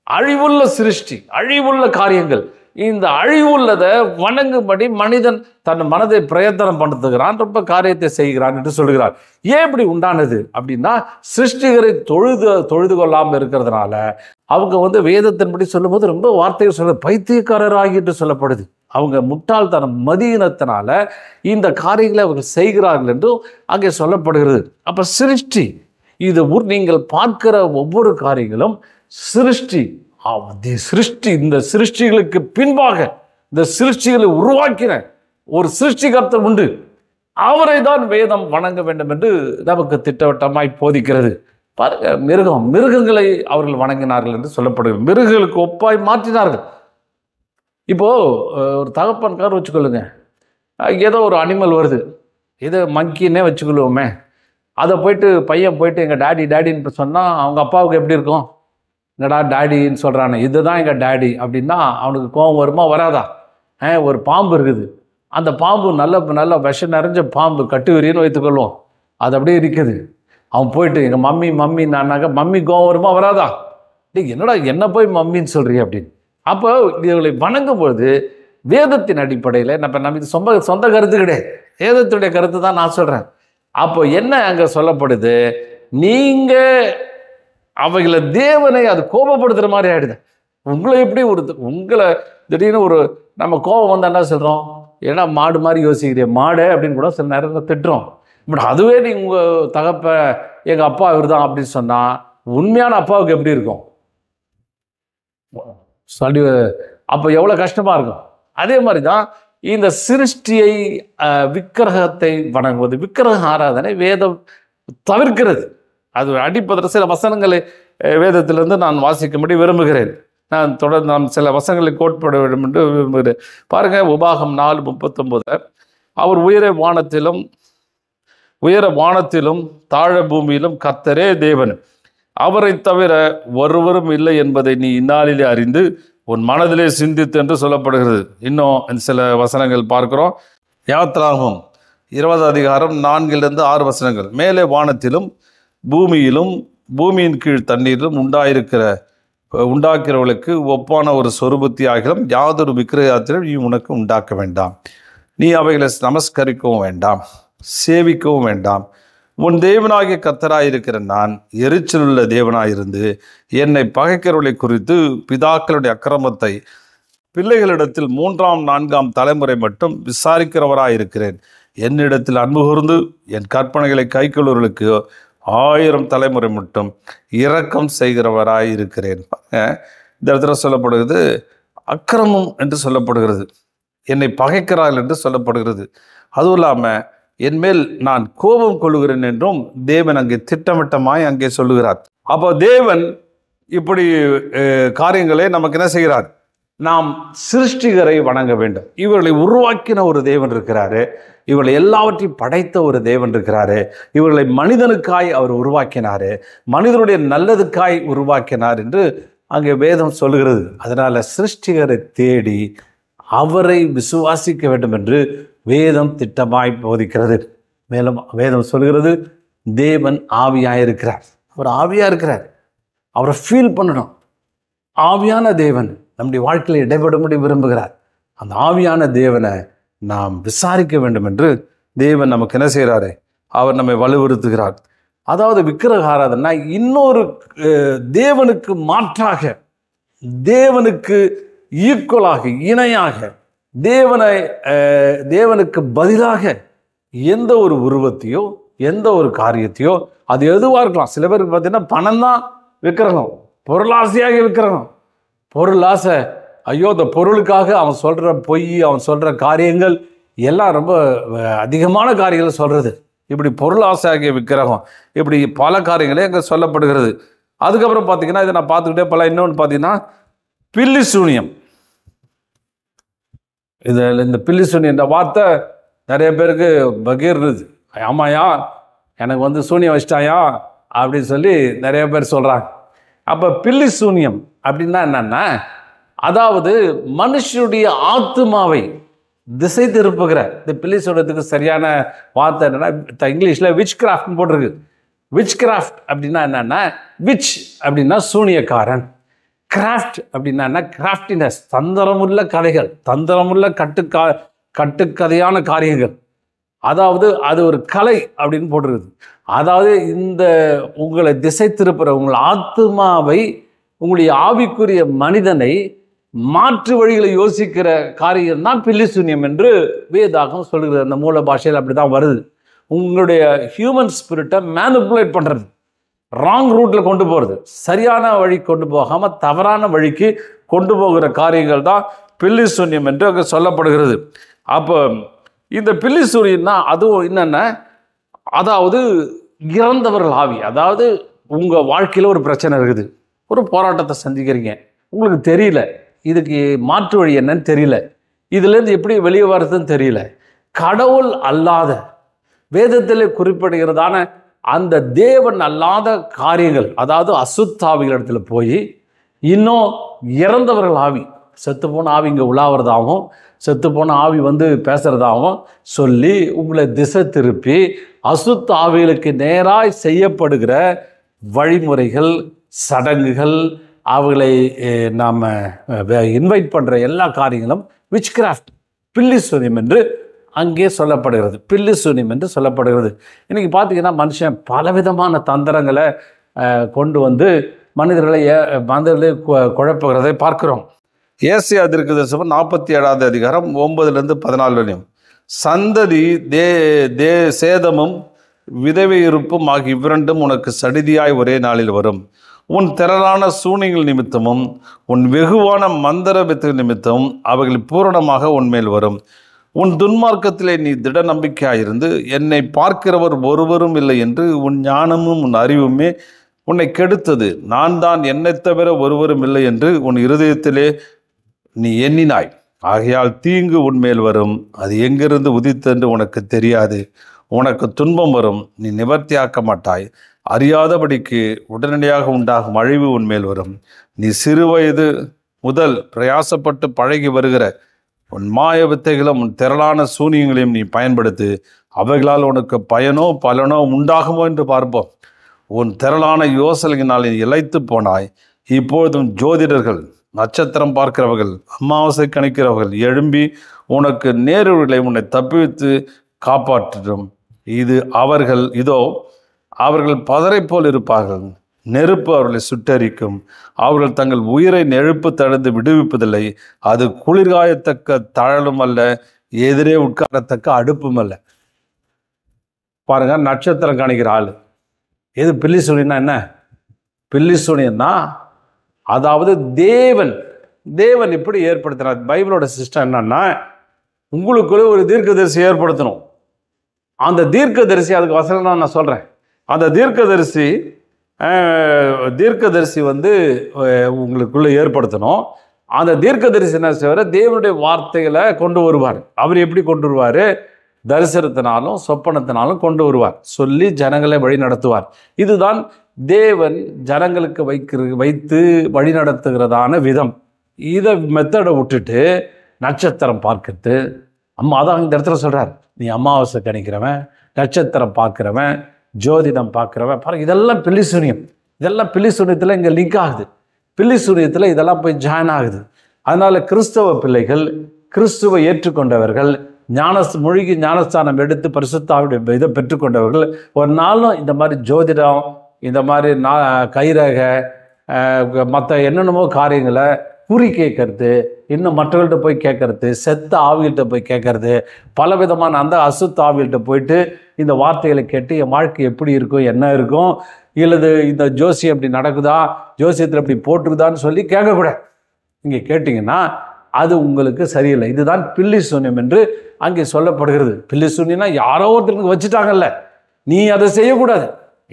அழிவுள்ள சிருஷ்டி, அழிவுள்ள காரியங்கள், இந்த அழிவுள்ளதை வணங்கும்படி மனிதன் தன் மனதை பிரயத்தனம் பண்ணுகிறான், ரொம்ப காரியத்தை செய்கிறான் என்று சொல்கிறார். ஏன் இப்படி உண்டானது அப்படின்னா, சிருஷ்டிகரை தொழுது கொள்ளாமல் இருக்கிறதுனால அவங்க வேதத்தின்படி சொல்லும்போது ரொம்ப வார்த்தைகள் சொல்ல பைத்தியக்காரராகிட்டு சொல்லப்படுது. அவங்க முட்டாள்தனம் மதியினத்தினால இந்த காரியங்களை அவங்க செய்கிறார்கள் என்றும் அங்கே சொல்லப்படுகிறது. அப்போ சிருஷ்டி, இது நீங்கள் பார்க்கிற ஒவ்வொரு காரியங்களும் சிருஷ்டி. இந்த சிருஷ்டிகளுக்கு பின்பாக இந்த சிருஷ்டிகளை உருவாக்கின ஒரு சிருஷ்டிகர்த்தர் உண்டு, அவரை தான் வேதம் வணங்க வேண்டும் என்று நமக்கு திட்டவட்டமாய் போதிக்கிறது. பாருங்க, மிருகங்களை அவர்கள் வணங்கினார்கள் என்று சொல்லப்படுகிறது. மிருகங்களுக்கு ஒப்பாய் மாற்றினார்கள். இப்போ ஒரு தகப்பன்கார் வச்சுக்கொள்ளுங்க, ஏதோ ஒரு அனிமல் வருது, ஏதோ மங்கின்னே வச்சுக்கொள்வோமே, அதை போயிட்டு பையன் போயிட்டு எங்கள் டேடின்னு சொன்னால் அவங்க அப்பாவுக்கு எப்படி இருக்கும்? எங்கடா டேடின்னு சொல்கிறானே, இதுதான் எங்கள் டேடி அப்படின்னா அவனுக்கு கோபம் வருமா வராதா? ஒரு பாம்பு இருக்குது, அந்த பாம்பு நல்ல விஷம் நிறைஞ்ச பாம்பு, கட்டுவிரின்னு வைத்துக்கொள்வோம், அது அப்படியே இருக்குது. அவன் போயிட்டு எங்கள் மம்மி நானாக்க மம்மி கோபம் வருமா வராதா? என்னடா என்ன போய் மம்மின்னு சொல்கிறீங்க அப்படின்னு. அப்போ இவர்களை வணங்கும் பொழுது வேதத்தின் அடிப்படையில் நம்ம இது சொந்த கருத்து கிடையாது, வேதத்துடைய கருத்து தான் நான் சொல்கிறேன். அப்போ என்ன அங்கே சொல்லப்படுது, நீங்கள் அவைகளை தேவனை அது கோபப்படுத்துகிற மாதிரி ஆகிடுது. உங்களை எப்படி உங்களை திடீர்னு நம்ம கோபம் வந்தால் என்ன சொல்கிறோம்? ஏன்னா மாடு மாதிரி யோசிக்கிறீ மாடு அப்படின்னு கூட சில நேரம் திட்டுறோம். பட் அதுவே நீ உங்கள் தகப்ப எங்கள் அப்பா இவர் தான் அப்படின்னு சொன்னால் உண்மையான அப்பாவுக்கு எப்படி இருக்கும்? சொல்லி அப்போ எவ்வளோ கஷ்டமாக இருக்கும். அதே மாதிரி தான் இந்த சிருஷ்டியை விக்கிரகத்தை வணங்குவது, விக்கிரக ஆராதனை வேதம் தவிர்க்கிறது. அது அடிப்பதற்கு சில வசனங்களை வேதத்திலிருந்து நான் வாசிக்கும்படி விரும்புகிறேன். நான் தொடர்ந்து சில வசனங்களை கோட்பட வேண்டும் என்று விரும்புகிறேன். பாருங்க, உபாகம் 4:39, அவர் உயர வானத்திலும் தாழ பூமியிலும் கர்த்தரே தேவன், அவரை தவிர ஒருவரும் இல்லை என்பதை நீ இந்நாளிலே அறிந்து உன் மனதிலே சிந்தித்து என்று சொல்லப்படுகிறது. இன்னும் சில வசனங்கள் பார்க்கிறோம். யாத்திராகமம் 20:4 வசனங்கள், மேலே வானத்திலும் பூமியிலும் பூமியின் கீழ் தண்ணீரிலும் உண்டாக்கிறவர்களுக்கு ஒப்பான ஒரு சொரூபத்தி ஆகிலும் யாதொரு விக்கிரகத்திலும் நீ உனக்கு உண்டாக்க வேண்டாம். நீ அவைகளை நமஸ்கரிக்கவும் வேண்டாம், சேவிக்கவும் வேண்டாம். உன் தேவனாகிய கர்த்தராயிருக்கிற நான் எரிச்சலுள்ள தேவனாயிருந்து என்னை பகைக்கிறவர்களை குறித்து பிதாக்களுடைய அக்கிரமத்தை பிள்ளைகளிடத்தில் 3ஆம் 4ஆம் தலைமுறை மட்டும் விசாரிக்கிறவராயிருக்கிறேன். என்னிடத்தில் அன்பு கூர்ந்து என் கற்பனைகளை கைக்கொள்வர்களுக்கு 1000 தலைமுறை மட்டும் இரக்கம் செய்கிறவராயிருக்கிறேன். இந்த இடத்துல சொல்லப்படுகிறது அக்கிரமம் என்று சொல்லப்படுகிறது, என்னை பகைக்கிறார்கள் என்று சொல்லப்படுகிறது. அதுவும் இல்லாமல் என் மேல் நான் கோபம் கொள்கிறேன் என்றும் தேவன் அங்கே திட்டமிட்டமாய் அங்கே சொல்லுகிறார். அப்போ தேவன் இப்படி காரியங்களை நமக்கு என்ன செய்கிறார்? நாம் சிருஷ்டிகரை வணங்க வேண்டும். இவர்களை உருவாக்கின ஒரு தேவன் இருக்கிறாரு, இவர்களை எல்லாவற்றையும் படைத்த ஒரு தேவன் இருக்கிறாரு, இவர்களை மனிதனுக்காய் அவர் உருவாக்கினாரு, மனிதனுடைய நல்லதுக்காய் உருவாக்கினார் என்று அங்கே வேதம் சொல்லுகிறது. அதனால சிருஷ்டிகரை தேடி அவரை விசுவாசிக்க வேண்டும் என்று வேதம் திட்டமாய் போதிக்கிறது. மேலும் வேதம் சொல்கிறது தேவன் ஆவியாயிருக்கிறார். அவர் ஆவியா இருக்கிறார், அவரை ஃபீல் பண்ணணும். ஆவியான தேவன் நம்முடைய வாழ்க்கையில் இடைபடும்படி விரும்புகிறார். அந்த ஆவியான தேவனை நாம் விசாரிக்க வேண்டும் என்று தேவன் நமக்கு என்ன செய்கிறாரு? அவர் நம்மை வலுவுறுத்துகிறார். அதாவது விக்கிரக ஆராதனை இன்னொரு தேவனுக்கு மாற்றாக, தேவனுக்கு ஈக்குவலாக, இணையாக, தேவனுக்கு பதிலாக எந்த ஒரு உருவத்தையோ எந்த ஒரு காரியத்தையோ, அது எதுவாக இருக்கலாம். சில பேருக்கு பார்த்தீங்கன்னா பணம் தான் விக்கிரகம், பொருளாசையாக விக்கிரகம். பொருளாசை, ஐயோ இந்த பொருளுக்காக அவன் சொல்கிற பொய், அவன் சொல்கிற காரியங்கள் எல்லாம் ரொம்ப அதிகமான காரியங்களை சொல்கிறது. இப்படி பொருளாசையாகிய விக்கிரகம், இப்படி பல காரியங்களே அங்கே சொல்லப்படுகிறது. அதுக்கப்புறம் பார்த்தீங்கன்னா இதை நான் பார்த்துக்கிட்டே இன்னொன்று பார்த்தீங்கன்னா பில்லி சூனியம். இந்த பில்லி சூனியம் இந்த வார்த்தை நிறைய பேருக்கு பகிர்றது. ஆமாயா எனக்கு சூனியம் வச்சிட்டாயா அப்படின்னு சொல்லி நிறைய பேர் சொல்கிறாங்க. அப்போ பில்லி சூனியம் அப்படின்னா என்னன்னா, அதாவது மனுஷனுடைய ஆத்மாவை திசை திருப்புகிற, இந்த பில்லி சூனியத்துக்கு சரியான வார்த்தை என்னன்னா இங்கிலீஷில் விச் கிராஃப்ட்னு போட்டிருக்கு. விச் கிராஃப்ட் அப்படின்னா என்னன்னா, விச் அப்படின்னா சூனியக்காரன், கிராஃப்ட் அப்படின்னா கிராஃப்டினஸ், தந்திரமுள்ள கதைகள், தந்திரமுள்ள கட்டுக்கதையான காரியங்கள். அதாவது அது ஒரு கலை அப்படின்னு போட்டிருக்குது. அதாவது இந்த உங்களை திசை திருப்புற, உங்கள் ஆத்மாவை, உங்களுடைய ஆவிக்குரிய மனிதனை மாற்று வழிகளை யோசிக்கிற காரியம் தான் பில்லி சூன்யம் என்று வேதாகம் சொல்கிறது. அந்த மூல பாஷையில் அப்படி தான் வருது. உங்களுடைய ஹியூமன் ஸ்பிரிட்டை மேனிப்புலேட் பண்ணுறது, ராங் ரூட்டில் கொண்டு போகிறது, சரியான வழி கொண்டு போகாமல் தவறான வழிக்கு கொண்டு போகிற காரியங்கள் தான் பில்லி சூன்யம் என்று அங்கே சொல்லப்படுகிறது. அப்போ இந்த பில்லி சூனியம்னா அதுவும் என்னென்ன, அதாவது இறந்தவர்கள் ஆவி. அதாவது உங்கள் வாழ்க்கையில் ஒரு பிரச்சனை இருக்குது, ஒரு போராட்டத்தை சந்திக்கிறீங்க, உங்களுக்கு தெரியல, இதுக்கு மாற்று வழி என்னன்னு தெரியல, இதுலேருந்து எப்படி வெளியே வர்றதுன்னு தெரியல. கடவுள் அல்லாத, வேதத்தில் குறிப்பிடுகிறதான அந்த தேவன் அல்லாத காரியங்கள், அதாவது அசுத்தாவிகள் இடத்துல போய் இன்னும் இறந்தவர்கள் ஆவி, செத்துப்போன ஆவி இங்கே உலாவறதாகவும் செத்துப்போன ஆவி வந்து பேசுகிறதாகவும் சொல்லி உங்களை திசை திருப்பி அசுத்த ஆவிகளுக்கு நேராய் செய்யப்படுகிற வழிமுறைகள், சடங்குகள், அவர்களை நாம் இன்வைட் பண்ணுற எல்லா காரியங்களும் விச் கிராஃப்ட், பில்லி சூனியம் என்று அங்கே சொல்லப்படுகிறது. பில்லி சூனியம் என்று சொல்லப்படுகிறது. இன்றைக்கி பார்த்தீங்கன்னா மனுஷன் பலவிதமான தந்திரங்களை கொண்டு வந்து மனிதர்களை குழப்புகிறதை பார்க்கிறோம். ஏசாயா தீர்க்கதரிசனம் 47 அதிகாரம் 9-14 சந்ததி சேதமும் விதவை இருப்பும் ஆகிய இவ்விரண்டும் உனக்கு சடிதியாய் ஒரே நாளில் வரும். உன் திரளான சூனியங்கள் நிமித்தமும் உன் வெகுவான மந்திர வித்து நிமித்தமும் அவைகள் பூரணமாக உன்மேல் வரும். உன் துன்மார்க்கத்திலே நீ திட நம்பிக்கையாயிருந்து என்னை பார்க்கிறவர் ஒருவரும் இல்லை என்று உன் ஞானமும் உன் அறிவுமே உன்னை கெடுத்தது. நான் தான் என்னை தவிர ஒருவரும் இல்லை என்று உன் இருதயத்திலே நீ எண்ணினாய். ஆகையால் தீங்கு உன்மேல் வரும், அது எங்கிருந்து உதித்தென்று உனக்கு தெரியாது. உனக்கு துன்பம் வரும், நீ நிவர்த்தியாக்க மாட்டாய். அறியாதபடிக்கு உடனடியாக உண்டாகும் அழிவு உன்மேல் வரும். நீ சிறு வயது முதல் பிரயாசப்பட்டு பழகி வருகிற உன் மாய வித்தைகளும் உன் திரளான சூனியங்களையும் நீ பயன்படுத்து. அவைகளால் உனக்கு பயனோ பலனோ உண்டாகுமோ என்று பார்ப்போம். உன் திரளான யோசனையினால் நீ இளைத்து போனாய். இப்பொழுதும் ஜோதிடர்கள், நட்சத்திரம் பார்க்கிறவர்கள், அமாவாசை கணிக்கிறவர்கள் எழும்பி உனக்கு நேர்வழிகளை உன்னை தப்பித்து காப்பாற்றும். அவர்கள் பதரை போல் இருப்பார்கள். நெருப்பு அவர்களை சுட்டரிக்கும். அவர்கள் தங்கள் உயிரை நெருப்பு தடுத்து விடுவிப்பதில்லை. அது குளிர்காயத்தக்க தழலும் அல்ல, எதிரே உட்காரத்தக்க அடுப்பும் அல்ல. பாருங்க, நட்சத்திரம் காணிக்கிற ஆள் எது? பில்லி சூனியம்னா என்ன? பில்லி சூனியம்னா அதாவது தேவன் இப்படி ஏற்படுத்தினார். பைபிளோட சிஸ்டம் என்னன்னா, உங்களுக்குள்ள ஒரு தீர்க்கதரிசி ஏற்படுத்தணும். அந்த தீர்க்கதரிசி, அதுக்கு வசனம் நான் சொல்கிறேன், அந்த தீர்க்கதரிசி வந்து உங்களுக்குள்ளே ஏற்படுத்தணும். அந்த தீர்க்கதரிசி என்ன செய்வார்? தேவனுடைய வார்த்தைகளை கொண்டு வருவார். அவர் எப்படி கொண்டு வருவார்? தரிசனத்தினாலும் சொப்பனத்தினாலும் கொண்டு வருவார். சொல்லி ஜனங்களை வழி நடத்துவார். இதுதான் தேவன் ஜனங்களுக்கு வைத்து வழி நடத்துகிறதான விதம். இதை மெத்தடை விட்டுட்டு நட்சத்திரம் பார்க்கறது, அதான் இந்த இடத்துல சொல்கிறார், நீ அமாவாசை கணிக்கிறவன், நட்சத்திரம் பார்க்குறவன், ஜோதிடம் பார்க்குறவன், பாருங்க, இதெல்லாம் பில்லி சூனியம். இதெல்லாம் பில்லி சூனியத்தில் இங்கே லிங்க் ஆகுது. பில்லி சூனியத்தில் இதெல்லாம் போய் ஜாயின் ஆகுது. அதனால் கிறிஸ்தவ பிள்ளைகள், கிறிஸ்துவை ஏற்றுக்கொண்டவர்கள், மூழ்கி ஞானஸ்தானம் எடுத்து பரிசுத்தாவுடைய இதை பெற்றுக்கொண்டவர்கள் ஒரு நாளும் இந்த மாதிரி ஜோதிடம், இந்த மாதிரி கைரக மற்ற என்னென்னமோ காரியங்களை குறி கேட்கறது, இன்னும் மற்றவர்கள்ட்ட போய் கேட்கறது, செத்த ஆவிகிட்ட போய் கேட்கறது, பலவிதமான அந்த அசுத்த ஆவிகிட்ட போயிட்டு இந்த வார்த்தைகளை கேட்டு என் வாழ்க்கை எப்படி இருக்கும், என்ன இருக்கும், இல்லது இந்த ஜோசியம் எப்படி நடக்குதா, ஜோசியத்தில் எப்படி போட்டிருக்குதான்னு சொல்லி கேட்கக்கூடாது. இங்கே கேட்டிங்கன்னா அது உங்களுக்கு சரியில்லை. இதுதான் பில்லி சூன்யம் என்று அங்கே சொல்லப்படுகிறது. பில்லி சூன்யம்னா யாரோ ஒருத்தருக்கு வச்சுட்டாங்கல்ல, நீ அதை செய்யக்கூடாது.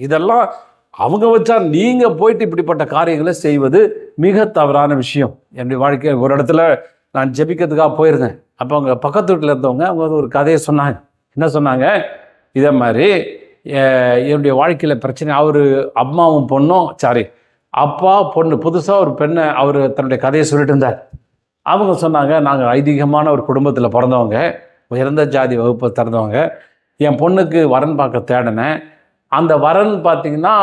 இதெல்லாம் அவங்க வச்சா நீங்கள் போயிட்டு இப்படிப்பட்ட காரியங்களை செய்வது மிக தவறான விஷயம். என்னுடைய வாழ்க்கை ஒரு இடத்துல நான் ஜெபிக்கிறதுக்காக போயிருந்தேன். அப்போ அவங்க பக்கத்து வீட்டில் இருந்தவங்க அவங்க ஒரு கதையை சொன்னாங்க. என்ன சொன்னாங்க? இதே மாதிரி என்னுடைய வாழ்க்கையில் பிரச்சனை, அவர் அம்மாவும் பொண்ணும், அப்பா பொண்ணு, புதுசாக ஒரு பெண்ணை அவர் தன்னுடைய கதையை சொல்லிட்டு இருந்தார். அவங்க சொன்னாங்க, நாங்கள் ஐதீகமான ஒரு குடும்பத்தில் பிறந்தவங்க, உயர்ந்த ஜாதி வகுப்பை திறந்தவங்க. என் பொண்ணுக்கு வரன் பார்க்க தேடினேன். அந்த வரன் பார்த்திங்கன்னா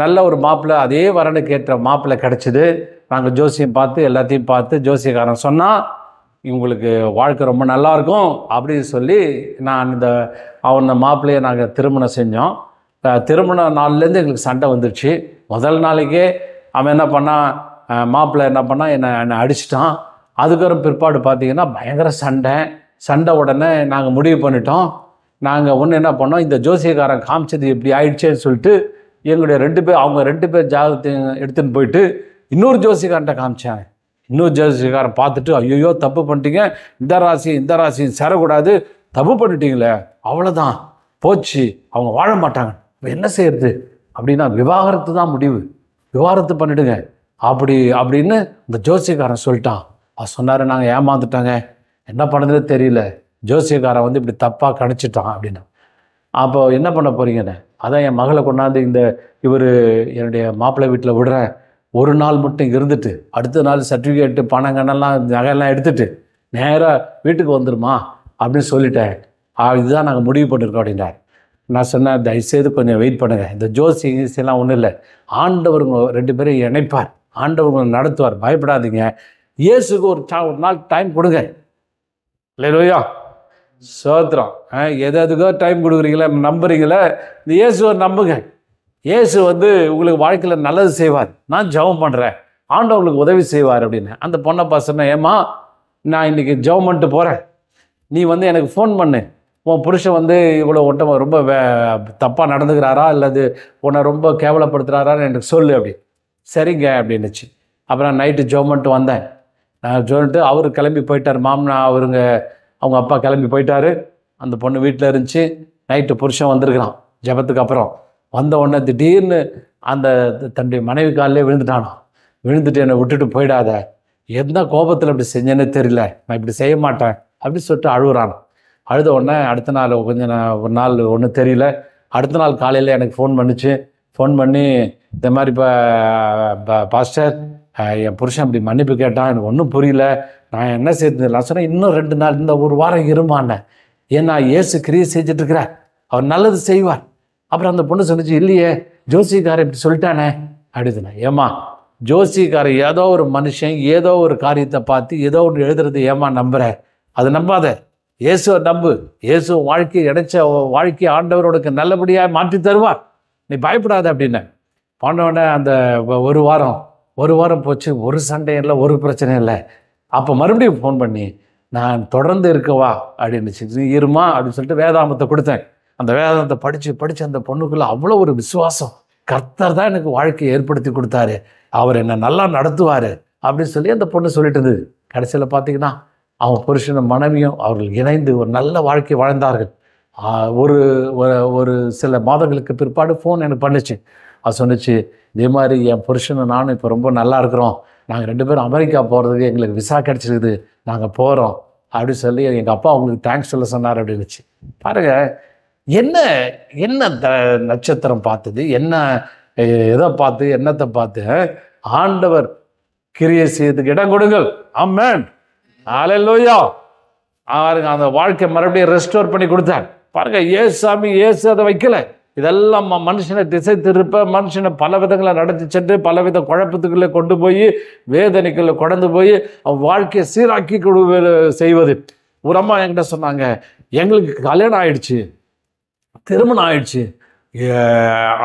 நல்ல ஒரு மாப்பிள்ளை, அதே வரனுக்கு ஏற்ற மாப்பிள்ளை கிடச்சிது. நாங்கள் ஜோசியம் பார்த்து எல்லாத்தையும் பார்த்து ஜோசியக்காரன் சொன்னால் இவங்களுக்கு வாழ்க்கை ரொம்ப நல்லாயிருக்கும் அப்படின்னு சொல்லி நான் அவனை மாப்பிள்ளையை நாங்கள் திருமணம் செஞ்சோம். திருமண நாள்லேருந்து எங்களுக்கு சண்டை வந்துடுச்சு. முதல் நாளைக்கே அவன் என்ன பண்ணான், மாப்பிள்ளை என்ன பண்ணால் என்னை அடிச்சிட்டான். அதுக்கப்புறம் பிற்பாடு பார்த்திங்கன்னா பயங்கர சண்டை. உடனே நாங்கள் முடிவு பண்ணிட்டோம். நாங்கள் ஒன்று என்ன பண்ணோம், இந்த ஜோசியக்காரன் காமிச்சது இப்படி ஆயிடுச்சேன்னு சொல்லிட்டு எங்களுடைய அவங்க ரெண்டு பேர் ஜாதகத்தை எடுத்துன்னு போயிட்டு இன்னொரு ஜோசியக்காரன்ட்ட காமிச்சாங்க. இன்னொரு ஜோசியக்காரன் பார்த்துட்டு, ஐயோ தப்பு பண்ணிட்டீங்க, இந்த ராசி சேரக்கூடாது, தப்பு பண்ணிட்டீங்களே, அவ்வளோதான், போச்சு, அவங்க வாழ மாட்டாங்க, இப்போ என்ன செய்யறது அப்படின்னா விவாகரத்து தான் முடிவு, விவாகரத்து பண்ணிடுங்க அப்படின்னு இந்த ஜோசியக்காரன் சொல்லிட்டான். அவர் சொன்னார், நாங்கள் ஏமாந்துட்டாங்க, என்ன பண்ணுறதுன்னு தெரியல, ஜோசியக்காரன் வந்து இப்படி தப்பாக கணிச்சிட்டான் அப்படின்னு. அப்போ என்ன பண்ண போறீங்கன்னு, அதான் என் மகளை கொண்டாந்து இவர் என்னுடைய மாப்பிள்ளை வீட்டில் விடுறேன், ஒரு நாள் மட்டும் இருந்துட்டு அடுத்த நாள் சர்டிஃபிகேட்டு பணங்கன்னெல்லாம் நகையெல்லாம் எடுத்துகிட்டு நேராக வீட்டுக்கு வந்துடுமா அப்படின்னு சொல்லிட்டேன். இதுதான் நாங்கள் முடிவு பண்ணியிருக்கோம் அப்படின்னார். நான் சொன்னேன், தயவுசெய்து கொஞ்சம் வெயிட் பண்ணுங்கள், இந்த ஜோசியெல்லாம் ஒன்றும் இல்லை, ஆண்டவருங்க 2 பேரும் இணைப்பார், ஆண்டவருங்க நடத்துவார், பயப்படாதீங்க, இயேசுக்கு ஒரு நாள் டைம் கொடுங்க. இல்லையா சோத்திரம், எதுக்கோ டைம் கொடுக்குறீங்களா, நம்புறீங்களா, இந்த இயேசுவை நம்புங்க. இயேசு வந்து உங்களுக்கு வாழ்க்கையில் நல்லது செய்வார், நான் ஜெபம் பண்ணுறேன், ஆண்டவங்களுக்கு உதவி செய்வார் அப்படின்னு. அந்த பொண்ணை சொன்னேன், ஏம்மா நான் இன்றைக்கி ஜெபம் பண்ணிட்டு போகிறேன், நீ வந்து எனக்கு ஃபோன் பண்ணு, உன் புருஷன் வந்து இவ்வளோ ரொம்ப தப்பாக நடந்துக்கிறாரா இல்லது உன்னை ரொம்ப கேவலப்படுத்துகிறாரான்னு எனக்கு சொல்லு அப்படி. சரிங்க அப்படின்னுச்சு. அப்புறம் நைட்டு ஜெபம் பண்ணிட்டு வந்தேன். நான் சொல்லிட்டு அவர் கிளம்பி போயிட்டார், மாமனா அவங்க அப்பா கிளம்பி போயிட்டார், அந்த பொண்ணு வீட்டில் இருந்துச்சு. நைட்டு புருஷன் வந்திருக்கிறான் ஜெபத்துக்கு அப்புறம். வந்த உடனே திடீர்னு அந்த தன்னுடைய மனைவி காலிலே விழுந்துட்டானோ, விழுந்துட்டு என்னை விட்டுட்டு போயிடாத, எந்த கோபத்தில் இப்படி செஞ்சேன்னு தெரியல, நான் இப்படி செய்ய மாட்டேன் அப்படின்னு சொல்லிட்டு அழுகுறான். அழுத உடனே அடுத்த நாள் ஒரு நாள் ஒன்றும் தெரியல, அடுத்த நாள் காலையில் எனக்கு ஃபோன் பண்ணிச்சு. ஃபோன் பண்ணி இந்த மாதிரி பாஸ்டர் என் புருஷன் அப்படி மன்னிப்பு கேட்டான், எனக்கு ஒன்றும் புரியல, நான் என்ன செய்யறது. நான் சொன்னேன், இன்னும் 2 நாள், இந்த ஒரு வாரம் இருமான்னேன், ஏன்னா இயேசு கிரியை செஞ்சிட்ருக்கிறார், அவர் நல்லது செய்வார். அப்புறம் அந்த பொண்ணு சொல்லிச்சு, இல்லையே ஜோசிக்காரன் இப்படி சொல்லிட்டானே அப்படின்னா. ஏமா ஜோசிக்காரன் ஏதோ ஒரு மனுஷன் ஏதோ ஒரு காரியத்தை பார்த்து ஏதோ ஒன்று எழுதுறது ஏமா நம்புற, அதை நம்பாத, இயேசுவை நம்பு, இயேசு வாழ்க்கை ஆண்டவரோடுக்கு நல்லபடியாக மாற்றி தருவார், நீ பயப்படாத அப்படின்னு. பாண்டவனே அந்த ஒரு வாரம் போச்சு, ஒரு சண்டை இல்லை, ஒரு பிரச்சனை இல்லை. அப்போ மறுபடியும் ஃபோன் பண்ணி, நான் தொடர்ந்து இருக்கவா அப்படின்னுச்சு. நீ இருமா அப்படின்னு சொல்லிட்டு வேதாமத்தை கொடுத்தேன். அந்த வேதாந்தத்தை படித்து அந்த பொண்ணுக்குள்ளே அவ்வளோ ஒரு விசுவாசம், கர்த்தர் தான் எனக்கு வாழ்க்கையை ஏற்படுத்தி கொடுத்தாரு, அவர் என்னை நல்லா நடத்துவார் அப்படின்னு சொல்லி அந்த பொண்ணு சொல்லிட்டு இருந்தது. கடைசியில் பார்த்தீங்கன்னா அவன் புருஷனும் மனைவியும் அவர்கள் இணைந்து ஒரு நல்ல வாழ்க்கை வாழ்ந்தார்கள். ஒரு சில மாதங்களுக்கு பிற்பாடு ஃபோன் எனக்கு பண்ணிச்சு. அது சொன்னிச்சு, இதே மாதிரி என் புருஷனும் நானும் இப்போ ரொம்ப நல்லா இருக்கிறோம், நாங்கள் 2 பேரும் அமெரிக்கா போகிறதுக்கு எங்களுக்கு விசா கிடச்சிருக்குது, நாங்கள் போகிறோம் அப்படின்னு சொல்லி எங்கள் அப்பா அவங்களுக்கு தேங்க்ஸ் சொல்ல சொன்னார் அப்படின்னுச்சு. பாருங்கள், என்ன நட்சத்திரம் பார்த்தது, எதை பார்த்து என்னத்தை பார்த்து ஆண்டவர் கிரியை செய்யறதுக்கு இடம் கொடுங்கள். ஆமென், ஹல்லேலூயா. அந்த வாழ்க்கை மறுபடியும் ரெஸ்டோர் பண்ணி கொடுத்தார். பாருங்க, இயேசு அதை வைக்கல, இதெல்லாம் மனுஷனை திசை திருப்ப, மனுஷனை பல விதங்களை நடத்தி சென்று பலவித குழப்பத்துக்குள்ளே கொண்டு போய் வேதனைக்குள்ளே கொண்டு போய் அவன் வாழ்க்கையை சீராக்கி செய்வது. ஒரு அம்மா என்கிட்ட சொன்னாங்க, எங்களுக்கு கல்யாணம் ஆயிடுச்சு, திருமணம் ஆயிடுச்சு,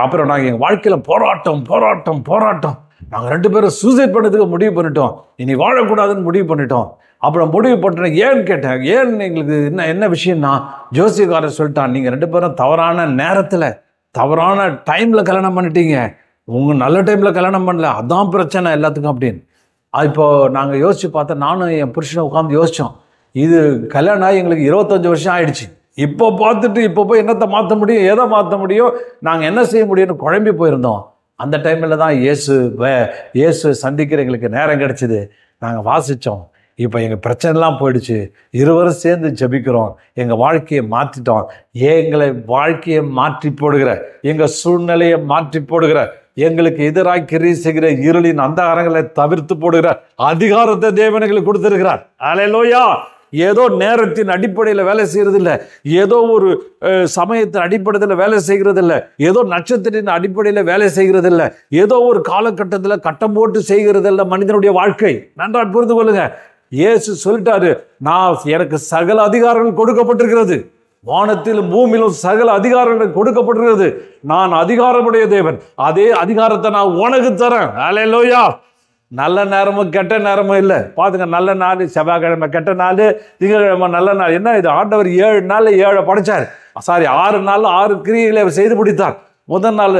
அப்புறம் நாங்கள் எங்கள் வாழ்க்கையில் போராட்டம், நாங்கள் 2 பேரும் சூசைட் பண்ணதுக்கு முடிவு பண்ணிட்டோம், இனி வாழக்கூடாதுன்னு முடிவு பண்ணிட்டோம். அப்புறம் முடிவு பண்ணுறேன், ஏன்னு கேட்டேன், ஏன் எங்களுக்கு என்ன விஷயம்னா, ஜோசியக்காரர் சொல்லிட்டான், நீங்கள் 2 பேரும் தவறான நேரத்தில் தவறான டைமில் கல்யாணம் பண்ணிட்டீங்க, உங்கள் நல்ல டைமில் கல்யாணம் பண்ணல, அதான் பிரச்சனை எல்லாத்துக்கும் அப்படின்னு. இப்போது நாங்கள் யோசித்து பார்த்தா, நானும் என் புருஷனை உட்காந்து யோசித்தோம், இது கல்யாணம் ஆகி எங்களுக்கு 25 வருஷம் ஆயிடுச்சு, இப்போ பார்த்துட்டு இப்போ போய் என்னத்தை மாற்ற முடியும், எதை மாற்ற முடியும், நாங்கள் என்ன செய்ய முடியும்னு குழம்பி போயிருந்தோம். அந்த டைமில் தான் இயேசு சந்திக்கிற எங்களுக்கு நேரம் கிடச்சிது, நாங்கள் வாசித்தோம். இப்போ எங்கள் பிரச்சனைலாம் போயிடுச்சு, இருவரும் சேர்ந்து ஜெபிக்கிறோம், எங்கள் வாழ்க்கையை மாற்றிட்டோம், எங்களை வாழ்க்கையை மாற்றி போடுகிற, எங்கள் சூழ்நிலையை மாற்றி போடுகிற, எங்களுக்கு எதிராக கிரியை செய்கிற இருளின் அந்தகாரங்களை தவிர்த்து போடுகிற அதிகாரத்தை தேவன் எங்களுக்கு கொடுத்திருக்கிறார். அல்லேலூயா. ஏதோ நேரத்தின் அடிப்படையில் வேலை செய்கிறது இல்லை, ஏதோ ஒரு சமயத்தின் அடிப்படையில் வேலை செய்கிறது இல்லை, ஏதோ நட்சத்திரத்தின் அடிப்படையில் வேலை செய்கிறது இல்லை, ஏதோ ஒரு காலகட்டத்தில் கட்டம் போட்டு செய்கிறது இல்லை மனிதனுடைய வாழ்க்கை. நன்றாக புரிந்து கொள்ளுங்க. இயேசு சொல்லிட்டாரு, எனக்கு சகல அதிகாரங்கள் கொடுக்கப்பட்டிருக்கிறது, வானத்திலும் பூமியிலும் சகல அதிகாரங்கள் கொடுக்கப்பட்டிருக்கிறது, நான் அதிகாரமுடைய தேவன், அதே அதிகாரத்தை நான் உனக்கு தரேன். அல்லேலூயா. நல்ல நேரமும் கெட்ட நேரமும் இல்லை. பார்த்துங்க, நல்ல நாள் செவ்வாய்க்கிழமை கெட்ட நாள், திங்கக்கிழமை நல்ல நாள். என்ன இது, ஆண்டவர் 7 நாளில் 7 படைச்சார், 6 நாளில் 6 கிரியைகளை செய்து முடித்தார். முதல் நாள்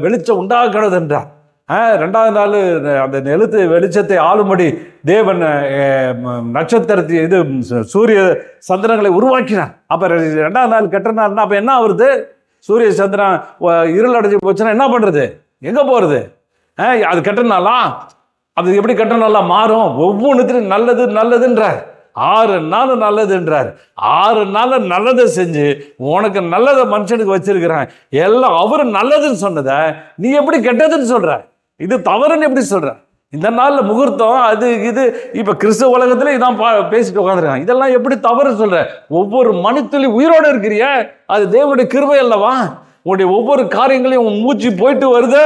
வெளிச்சம் உண்டாகிறது என்றார், ரெண்டாவது நாள் அந்த எழுத்து வெளிச்சத்தை ஆளும்படி தேவன் நட்சத்திரத்தை இது சூரிய சந்திரங்களை உருவாக்கினார். அப்போ ரெண்டாவது நாள் கெட்ட நாள்னா அப்போ என்ன வருது? சூரிய சந்திரன் இருள் அடைஞ்சு போச்சுன்னா என்ன பண்ணுறது? எங்கே போகிறது? அது கெட்ட நாளா? அது எப்படி கெட்ட நாளா மாறும்? ஒவ்வொன்றுத்திலும் நல்லது நல்லதுன்றார். 6 நாள் நல்லதுன்றார். 6 நாள் நல்லதை செஞ்சு உனக்கு நல்லதை மனுஷனுக்கு வச்சிருக்கிறான். எல்லாம் அவரு நல்லதுன்னு சொன்னதை நீ எப்படி கெட்டதுன்னு சொல்ற? இது தவறுன்னு எப்படி சொல்ற? இந்த நாளில் முகூர்த்தம் அது இது இப்போ கிறிஸ்துவ உலகத்துல இதான் பேசிட்டு உட்காந்துருக்காங்க. இதெல்லாம் எப்படி தவறு சொல்ற? ஒவ்வொரு மனிதனும் உயிரோடு இருக்கிறிய, அது தேவனுடைய கிருபை அல்லவா? உன்னுடைய ஒவ்வொரு காரியங்களையும் உன் மூச்சு போயிட்டு வருது,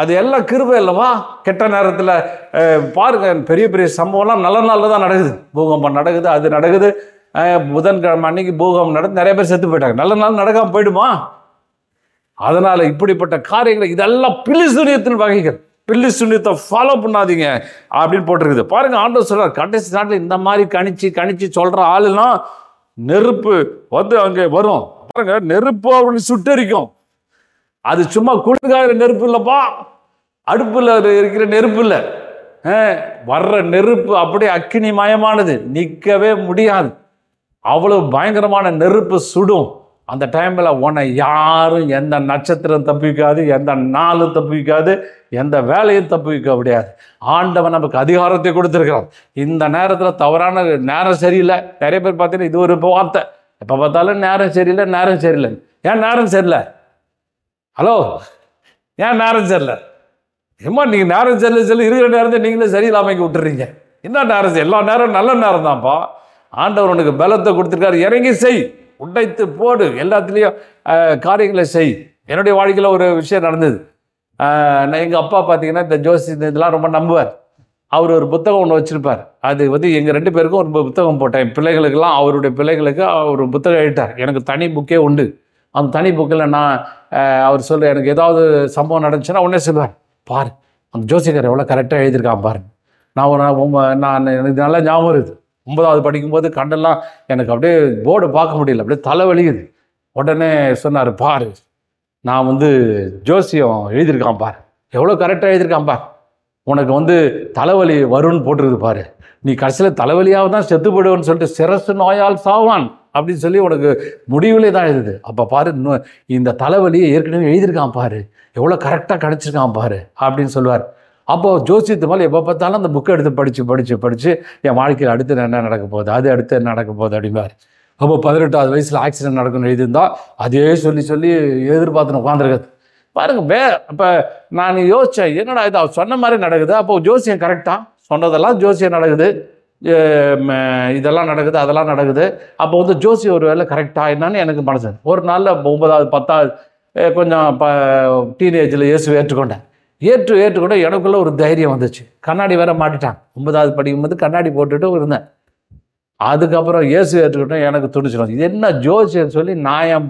அது எல்லாம் கிருபை அல்லவா? கெட்ட நேரத்தில் பாருங்க, பெரிய பெரிய சம்பவம்லாம் நல்ல நாளில் தான் நடக்குது. பூகம்பம் நடக்குது, அது நடக்குது. புதன்கிழமை அன்னைக்கு பூகம்பம் நடந்து நிறைய பேர் செத்து போயிட்டாங்க. நல்ல நாள் நடக்காமல் போயிடுமா? அதனால இப்படிப்பட்ட காரியங்களை இதெல்லாம் பில்லி சூனியத்தின் வகைகள். பில்லி சூனியத்தை ஃபாலோ பண்ணாதீங்க அப்படின்னு போட்டிருக்குது. பாருங்க, ஆண்டவர் சொல்றார், கடைசி நாட்டில் இந்த மாதிரி கணிச்சு சொல்ற ஆளுலாம் நெருப்பு வந்து அங்கே வரும். பாருங்க, நெருப்பு அவர்களை சுட்டரிக்கும். அது சும்மா குளிர்காகிற நெருப்பு இல்லைப்பா, அடுப்பில் இருக்கிற நெருப்பு இல்லை. வர்ற நெருப்பு அப்படியே அக்கினி மயமானது, நிற்கவே முடியாது. அவ்வளவு பயங்கரமான நெருப்பு சுடும். அந்த டைமில் உன்னை யாரும், எந்த நட்சத்திரம் தப்பிக்காது, எந்த நாளும் தப்பிக்காது, எந்த வேலையும் தப்பிக்க முடியாது. ஆண்டவன் நமக்கு அதிகாரத்தை கொடுத்துருக்கிறான். இந்த நேரத்தில் தவறான நேரம் சரியில்லை. நிறைய பேர் பார்த்தீங்கன்னா இது ஒரு வார்த்தை, எப்போ பார்த்தாலும் நேரம் சரியில்லை நேரம் சரியில்லை. ஏன் நேரம் சரியில்லை? ஹலோ, ஏன் நேரம் சரியில்லை? ஏம்மா நீங்கள் நேரம் சரியில்லை சொல்லி இருக்கிற நேரத்தை நீங்களே சரியில்லாமல் விட்டுறீங்க. என்ன நேரம்? எல்லா நேரம் நல்ல நேரம் தான்ப்பா. ஆண்டவர் உனக்கு பலத்தை கொடுத்துருக்காரு, இறங்கி செய், உடைத்து போடு, எல்லாத்துலேயும் காரியங்களை செய். என்னுடைய வாழ்க்கையில் ஒரு விஷயம் நடந்தது. எங்கள் அப்பா பார்த்தீங்கன்னா இந்த ஜோசி இதெல்லாம் ரொம்ப நம்புவார். அவர் ஒரு புத்தகம் ஒன்று வச்சுருப்பார். அது வந்து எங்கள் 2 பேருக்கும் ஒரு புத்தகம் போட்டேன். என் பிள்ளைகளுக்கெல்லாம், அவருடைய பிள்ளைகளுக்கு அவர் புத்தகம் எழுதிட்டார். எனக்கு தனி புக்கே உண்டு. அந்த தனி புக்கில் நான் அவர் சொல்ல, எனக்கு ஏதாவது சம்பவம் நடந்துச்சுன்னா உடனே சொல்லுவார், பாரு அந்த ஜோசியக்கார் எவ்வளோ கரெக்டாக எழுதியிருக்கான் பாரு. நான் எனக்கு நல்லா ஞாபகம் இருக்குது. 9வது படிக்கும்போது கண்டெல்லாம் எனக்கு அப்படியே போர்டு பார்க்க முடியல, அப்படியே தலைவலிக்குது. உடனே சொன்னார், பாரு நான் வந்து ஜோசியம் எழுதியிருக்கான் பாரு, எவ்வளோ கரெக்டாக எழுதியிருக்கான் பாரு, உனக்கு வந்து தலைவலி வரும்னு போட்டிருக்குது பாரு, நீ கடைசியில் தலைவலியாக தான் செத்து போயிடுவேன்னு சொல்லிட்டு சிரசு நோயால் சாவான் அப்படின்னு சொல்லி உனக்கு முடிவுலே தான் எழுதுது. அப்போ பாரு, இந்த தலைவலியை ஏற்கனவே எழுதியிருக்கான் பாரு, எவ்வளோ கரெக்டாக கிடச்சிருக்கான் பாரு அப்படின்னு சொல்லுவார். அப்போது ஜோசியத்து மேலே எப்போ பார்த்தாலும் அந்த புக்கை எடுத்து படித்து என் வாழ்க்கையில் அடுத்து என்ன நடக்க போகுது, அது அடுத்து என்ன நடக்க போகுது அப்படிம்பார். அப்போ 18வது வயசில் ஆக்சிடென்ட் நடக்கணும்னு எழுதியிருந்தா அதே சொல்லி எதிர்பார்த்துன்னு உட்காந்துருக்குது. பாருங்க, அப்போ நான் யோசித்தேன், என்னடா இது அவர் சொன்ன மாதிரி நடக்குது, அப்போது ஜோசியம் கரெக்டாக சொன்னதெல்லாம் ஜோசியம் நடக்குது, இதெல்லாம் நடக்குது, அதெல்லாம் நடக்குது. அப்போ வந்து ஜோசியம் ஒரு வேலை கரெக்டாக என்னன்னு எனக்கு மனசு. ஒரு நாளில் 9வது 10வது கொஞ்சம் டீனேஜில் இயேசு ஏற்றுக்கொண்ட எனக்குள்ளே ஒரு தைரியம் வந்துச்சு. கண்ணாடி வேற மாட்டிட்டான். 9வது படிக்கும்போது கண்ணாடி போட்டுட்டு இருந்தேன். அதுக்கப்புறம் இயேசு ஏற்றுக்கிட்டோம், எனக்கு துணிச்சிடும். இது என்ன ஜோசியம் சொல்லி நான் ஏன்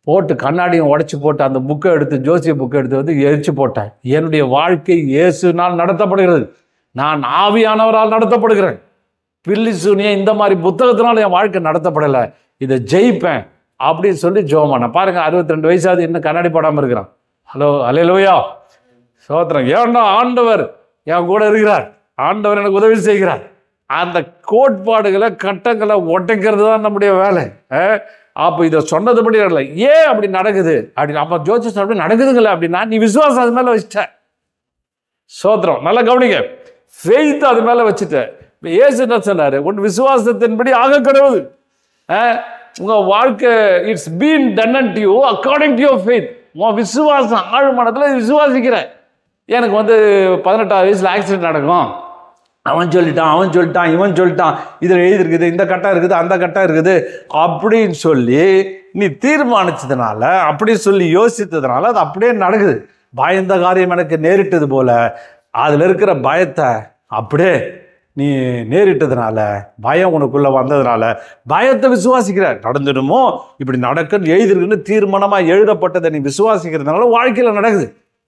போட்டு கண்ணாடியும் உடச்சி போட்டு அந்த புக்கை எடுத்து, ஜோசிய புக்கை எடுத்து வந்து எரிச்சு போட்டேன். என்னுடைய வாழ்க்கை இயேசுனால் நடத்தப்படுகிறது. நான் ஆவியானவரால் நடத்தப்படுகிறேன். பில்லி சூனியம் இந்த மாதிரி புத்தகத்தினால என் வாழ்க்கை நடத்தப்படலை, இதை ஜெயிப்பேன் அப்படின்னு சொல்லி ஜோமான. பாருங்க, 62 வயசாவது இன்னும் கண்ணாடி போடாமல் இருக்கிறான். ஹலோ, அல்லேலூயா, சோத்திரம். ஏன்னா ஆண்டவர் என் கூட இருக்கிறார், ஆண்டவர் எனக்கு உதவி செய்கிறார். அந்த கோட்பாடுகளை கட்டங்களை உடைக்கிறது தான் நம்முடைய வேலை. அப்போ இதை சொன்னதுபடி இல்லை, ஏன் அப்படி நடக்குது அப்படின்னு. அப்போ ஜோதிஷம் அப்படி நடக்குதுங்களே அப்படின்னா நீ விசுவாசம் அது மேலே வச்சுட்ட. சோத்திரம், நல்லா கவனிங்க, ஃபெய்த் அது மேலே வச்சுட்ட. ஏசு என்ன சொன்னார்? உன் விசுவாசத்தின்படி ஆக கடவுது. உங்கள் வாழ்க்கை it's been done and you according to your faith. உன் விசுவாசம் ஆழ்மனத்தில் விசுவாசிக்கிறேன். எனக்கு வந்து 18வது வயசில் ஆக்சிடென்ட் நடக்கும், அவன் சொல்லிட்டான் இவன் சொல்லிட்டான், இதில் எழுதிருக்குது, இந்த கட்டம் இருக்குது, அந்த கட்டம் இருக்குது அப்படின்னு சொல்லி நீ தீர்மானிச்சதுனால, அப்படி சொல்லி யோசித்ததுனால அது அப்படியே நடக்குது. பயந்த காரியம் எனக்கு நேரிட்டது போல அதில் இருக்கிற பயத்தை அப்படியே நீ நேரிட்டதுனால, பயம் உனக்குள்ளே வந்ததுனால பயத்தை விசுவாசிக்கிற. நடந்துடுமோ, இப்படி நடக்குன்னு எழுதிருக்குன்னு தீர்மானமாக எழுதப்பட்டதை நீ விசுவாசிக்கிறதுனால வாழ்க்கையில் நடக்குது.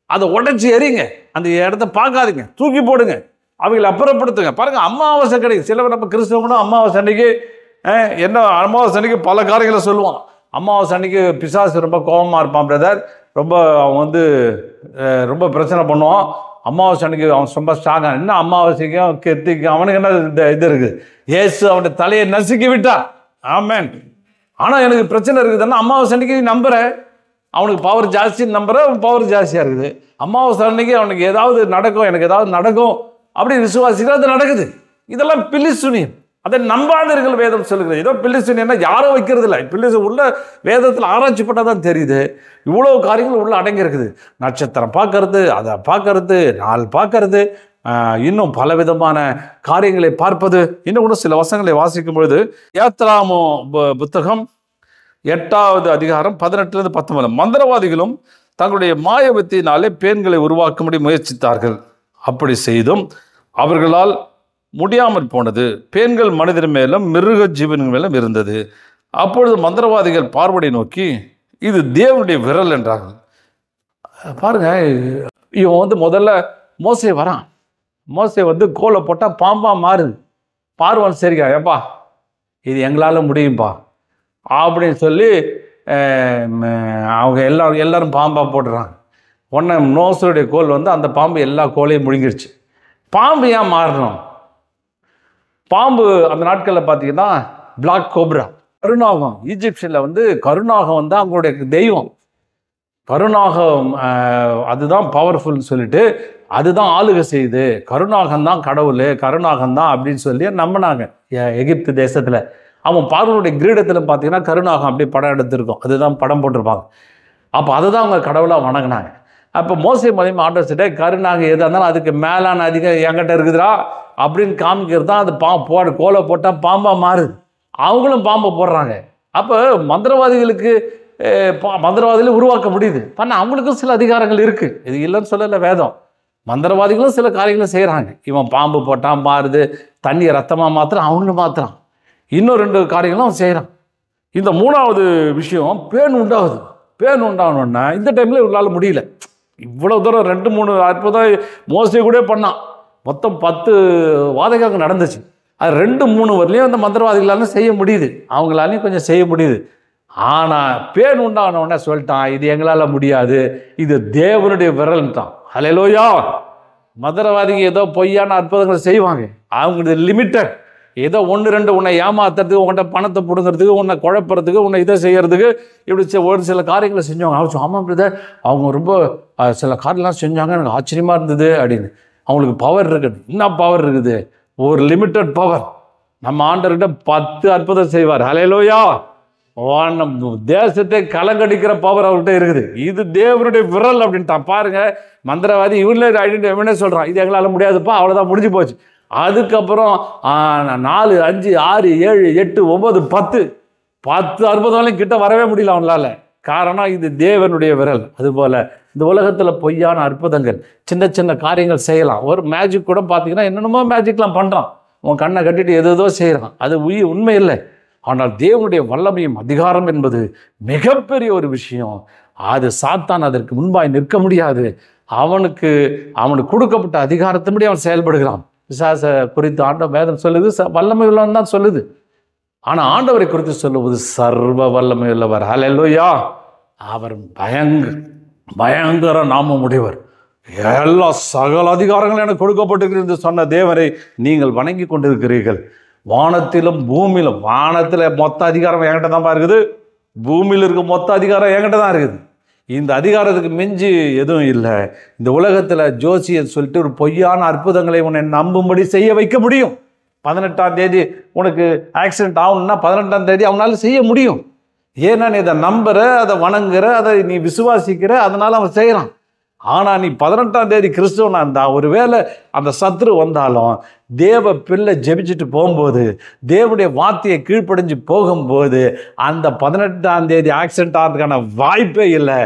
அதை உடைச்சி எறிங்க, அந்த இடத்த பார்க்காதீங்க, தூக்கி போடுங்க, அவங்களை அப்புறப்படுத்துங்க. பாருங்கள், அமாவாசை கிடைக்கும். சிலவர் நம்ம கிறிஸ்தவங்களும் அமாவாசை அன்னைக்கு அமாவாசை அன்னைக்கு பல காரியங்களை சொல்லுவான். அமாவாசை அன்னைக்கு பிசாசு ரொம்ப கோபமாக இருப்பான் பிரதர், ரொம்ப அவன் வந்து ரொம்ப பிரச்சனை பண்ணுவான். அமாவாசை அன்னைக்கு அவன் ரொம்ப ஸ்ட்ராங்காக, என்ன அமாவாசைக்கும் கெத்திக்கும் அவனுக்கு என்ன இது இருக்குது, ஏசு அவனுடைய தலையை நசுக்கி விட்டான். ஆமென். ஆனால் எனக்கு பிரச்சனை இருக்குதுன்னா அமாவாசை அன்னைக்கு நம்புகிறேன், அவனுக்கு பவர் ஜாஸ்தின்னு நம்புகிறேன், பவர் ஜாஸ்தியாக இருக்குது. அமாவாசை அன்னைக்கு அவனுக்கு ஏதாவது நடக்கும், எனக்கு ஏதாவது நடக்கும் அப்படி விசுவாசிகள் அது நடக்குது. இதெல்லாம் பில்லிசூனியம். அதை நம்பாதீர்கள் வேதம் சொல்லுகிறது. ஏதோ பில்லிசூனியம்னா யாரோ வைக்கிறது இல்லை, பில்லிசு உள்ள வேதத்தில் ஆராய்ச்சி பண்ணால் தான் தெரியுது. இவ்வளோ காரியங்கள் உள்ள அடங்கி இருக்குது. நட்சத்திரம் பார்க்கறது, அதை பார்க்கறது, நாள் பார்க்கறது, இன்னும் பலவிதமான காரியங்களை பார்ப்பது. இன்னும் கூட சில வசங்களை வாசிக்கும் பொழுது யாத்ராமோ புத்தகம் 8வது அதிகாரம் 18-19, மந்திரவாதிகளும் தங்களுடைய மாயவத்தினாலே பேன்களை உருவாக்கும்படி முயற்சித்தார்கள். அப்படி செய்தும் அவர்களால் முடியாமல் போனது. பேன்கள் மனிதர் மேலும் மிருக ஜீவன்கள் மேலும் இருந்தது. அப்பொழுது மந்திரவாதிகள் பார்வனை நோக்கி, இது தேவனுடைய விரல் என்றார்கள். பாருங்க, இவன் வந்து முதல்ல மோசே வரான். மோசே வந்து கோலை போட்டால் பாம்பா மாறுது. பார்வன் சரிக்கா, ஏப்பா இது எங்களால் முடியும்பா அப்படின்னு சொல்லி அவங்க எல்லாரும் பாம்பா போட்டுறாங்க. உடனே மோசேயுடைய கோல் வந்து அந்த பாம்பு எல்லா கோலையும் முழுங்கிடுச்சு. பாம்பு ஏன் மாறணும்? பாம்பு அந்த நாட்களில் பார்த்தீங்கன்னா பிளாக் கோப்ரா, கருநாகம். ஈஜிப்சில் வந்து கருநாகம் வந்து அவங்களுடைய தெய்வம். கருநாகம் அதுதான் பவர்ஃபுல்னு சொல்லிட்டு அதுதான் ஆளுகை செய்யுது, கருநாகம் தான் கடவுள், கருநாகம் தான் அப்படின்னு சொல்லி நம்பினாங்க எகிப்து தேசத்தில். அவன் பார்வனுடைய கிரீடத்தில் பார்த்தீங்கன்னா கருநாகம் அப்படியே படம் எடுத்திருக்கும், அதுதான் படம் போட்டிருப்பாங்க. அப்போ அதை தான் அவங்க கடவுளாக வணங்கினாங்க. அப்போ மோசே மூலியமாக ஆர்டர் செய்ய கருநாகம் எதாக இருந்தாலும் அதுக்கு மேலான அதிகம் என்கிட்ட இருக்குதுடா அப்படின்னு காமிக்கிறது தான். அது கோலை போட்டால் பாம்பாக மாறுது. அவங்களும் பாம்பை போடுறாங்க. அப்போ மந்திரவாதிகளை உருவாக்க முடியுது. ஆனால் அவங்களுக்கும் சில அதிகாரங்கள் இருக்குது, இது இல்லைன்னு சொல்லலை வேதம். மந்திரவாதிகளும் சில காரியங்களும் செய்கிறாங்க. இவன் பாம்பு போட்டான் மாறுது, தண்ணியை ரத்தமாக மாத்திரம் அவங்களும் மாத்திரம், இன்னும் 2 காரியங்களும் அவன் செய்கிறான். இந்த 3வது விஷயம் பேன் உண்டாகுது. பேன் உண்டாகணுன்னா இந்த டைமில் இவங்களால் முடியல. இவ்வளோ தூரம் 2-3 அற்புதம் மோசே கூட பண்ணான். மொத்தம் 10 வாதைகள் நடந்துச்சு. அது 2-3 வரலையும் அந்த மந்திரவாதிகளாலும் செய்ய முடியுது, அவங்களாலையும் கொஞ்சம் செய்ய முடியுது. ஆனால் பேன் உண்டானவுடனே சொல்லிட்டான், இது எங்களால் முடியாது, இது தேவனுடைய விரல்ட்டான். ஹல்லேலூயா. மந்திரவாதிங்க ஏதோ பொய்யான அற்புதங்களை செய்வாங்க, அவங்களுக்கு லிமிட்டட். ஏதோ 1-2 உன்னை ஏமாத்துறதுக்கு, உன்கிட்ட பணத்தை பிடுங்கிறதுக்கு, உன்னை குழப்பறதுக்கு, உன்னை இதை செய்யறதுக்கு இப்படி ஒரு சில காரியங்களை செஞ்சவங்க. அவங்க ஆமாம் பிரதர், அவங்க ரொம்ப சில காரியம்லாம் செஞ்சாங்க, எனக்கு ஆச்சரியமாக இருந்தது அப்படின்னு. அவங்களுக்கு பவர் இருக்குது. என்ன பவர் இருக்குது? ஒரு லிமிட்டட் பவர். நம்ம ஆண்டவர்கிட்ட 10 அற்புதம் செய்வார். ஹல்லேலூயா. தேசத்தை கலங்கடிக்கிற பவர் அவர்கிட்ட இருக்குது. இது தேவனுடைய விரல் அப்படின்ட்டான். பாருங்க, மந்திரவாதி இவனே சொல்றான், இது எங்களால் முடியாதுப்பா, அவ்வளோதான், முடிஞ்சு போச்சு. அதுக்கப்புறம் 4, 5, 6, 7, 8, 9, 10 அற்புதங்களையும் கிட்ட வரவே முடியல அவங்களால. காரணம் இது தேவனுடைய விரல். அதுபோல் இந்த உலகத்தில் பொய்யான அற்புதங்கள், சின்ன சின்ன காரியங்கள் செய்யலாம். ஒரு மேஜிக் கூட பார்த்தீங்கன்னா என்னென்னமோ மேஜிக்லாம் பண்ணுறான், உன் கண்ணை கட்டிட்டு எதோ செய்கிறான், அது உண்மை இல்லை. ஆனால் தேவனுடைய வல்லமையும் அதிகாரம் என்பது மிகப்பெரிய ஒரு விஷயம். அது சாத்தான் அதற்கு முன்பாய் நிற்க முடியாது. அவனுக்கு கொடுக்கப்பட்ட அதிகாரத்தின்படி அவன் செயல்படுகிறான். பிசாச குறித்து ஆண்டவர் வேதம் சொல்லுது, வல்லமை உள்ளவன் தான் சொல்லுது. ஆனால் ஆண்டவரை குறித்து சொல்லுவது சர்வ வல்லமை உள்ளவர். ஹல்லேலூயா. அவர் பயங்கர நாமம் உடையவர். எல்லா சகல அதிகாரங்களும் எனக்கு கொடுக்கப்பட்டிருக்கிறது சொன்ன தேவரை நீங்கள் வணங்கி கொண்டிருக்கிறீர்கள். வானத்திலும் பூமியிலும், வானத்தில் மொத்த அதிகாரம் என்கிட்ட தான் இருக்குது, பூமியில் இருக்க மொத்த அதிகாரம் என்கிட்ட தான் இருக்குது. இந்த அதிகாரத்துக்கு மிஞ்சி எதுவும் இல்லை. இந்த உலகத்தில் ஜோசியர் சொல்லிட்டு ஒரு பொய்யான அற்புதங்களை உன்னை நம்பும்படி செய்ய வைக்க முடியும். 18ஆம் தேதி உனக்கு ஆக்சிடென்ட் ஆகணும்னா 18ஆம் தேதி அவனால் செய்ய முடியும். ஏன்னா நீ இதை நம்புற, அதை வணங்குற, அதை நீ விசுவாசிக்கிற, அதனால அவன் செய்கிறான். ஆனால் நீ 18ஆம் தேதி கிறிஸ்துவனா இருந்தா, ஒருவேளை அந்த சத்ரு வந்தாலும் தேவ பிள்ளை ஜெபிச்சுட்டு போகும்போது, தேவனுடைய வார்த்தையை கீழ்ப்படிஞ்சு போகும்போது அந்த 18ஆம் தேதி ஆக்சிடென்ட் ஆகிறதுக்கான வாய்ப்பே இல்லை.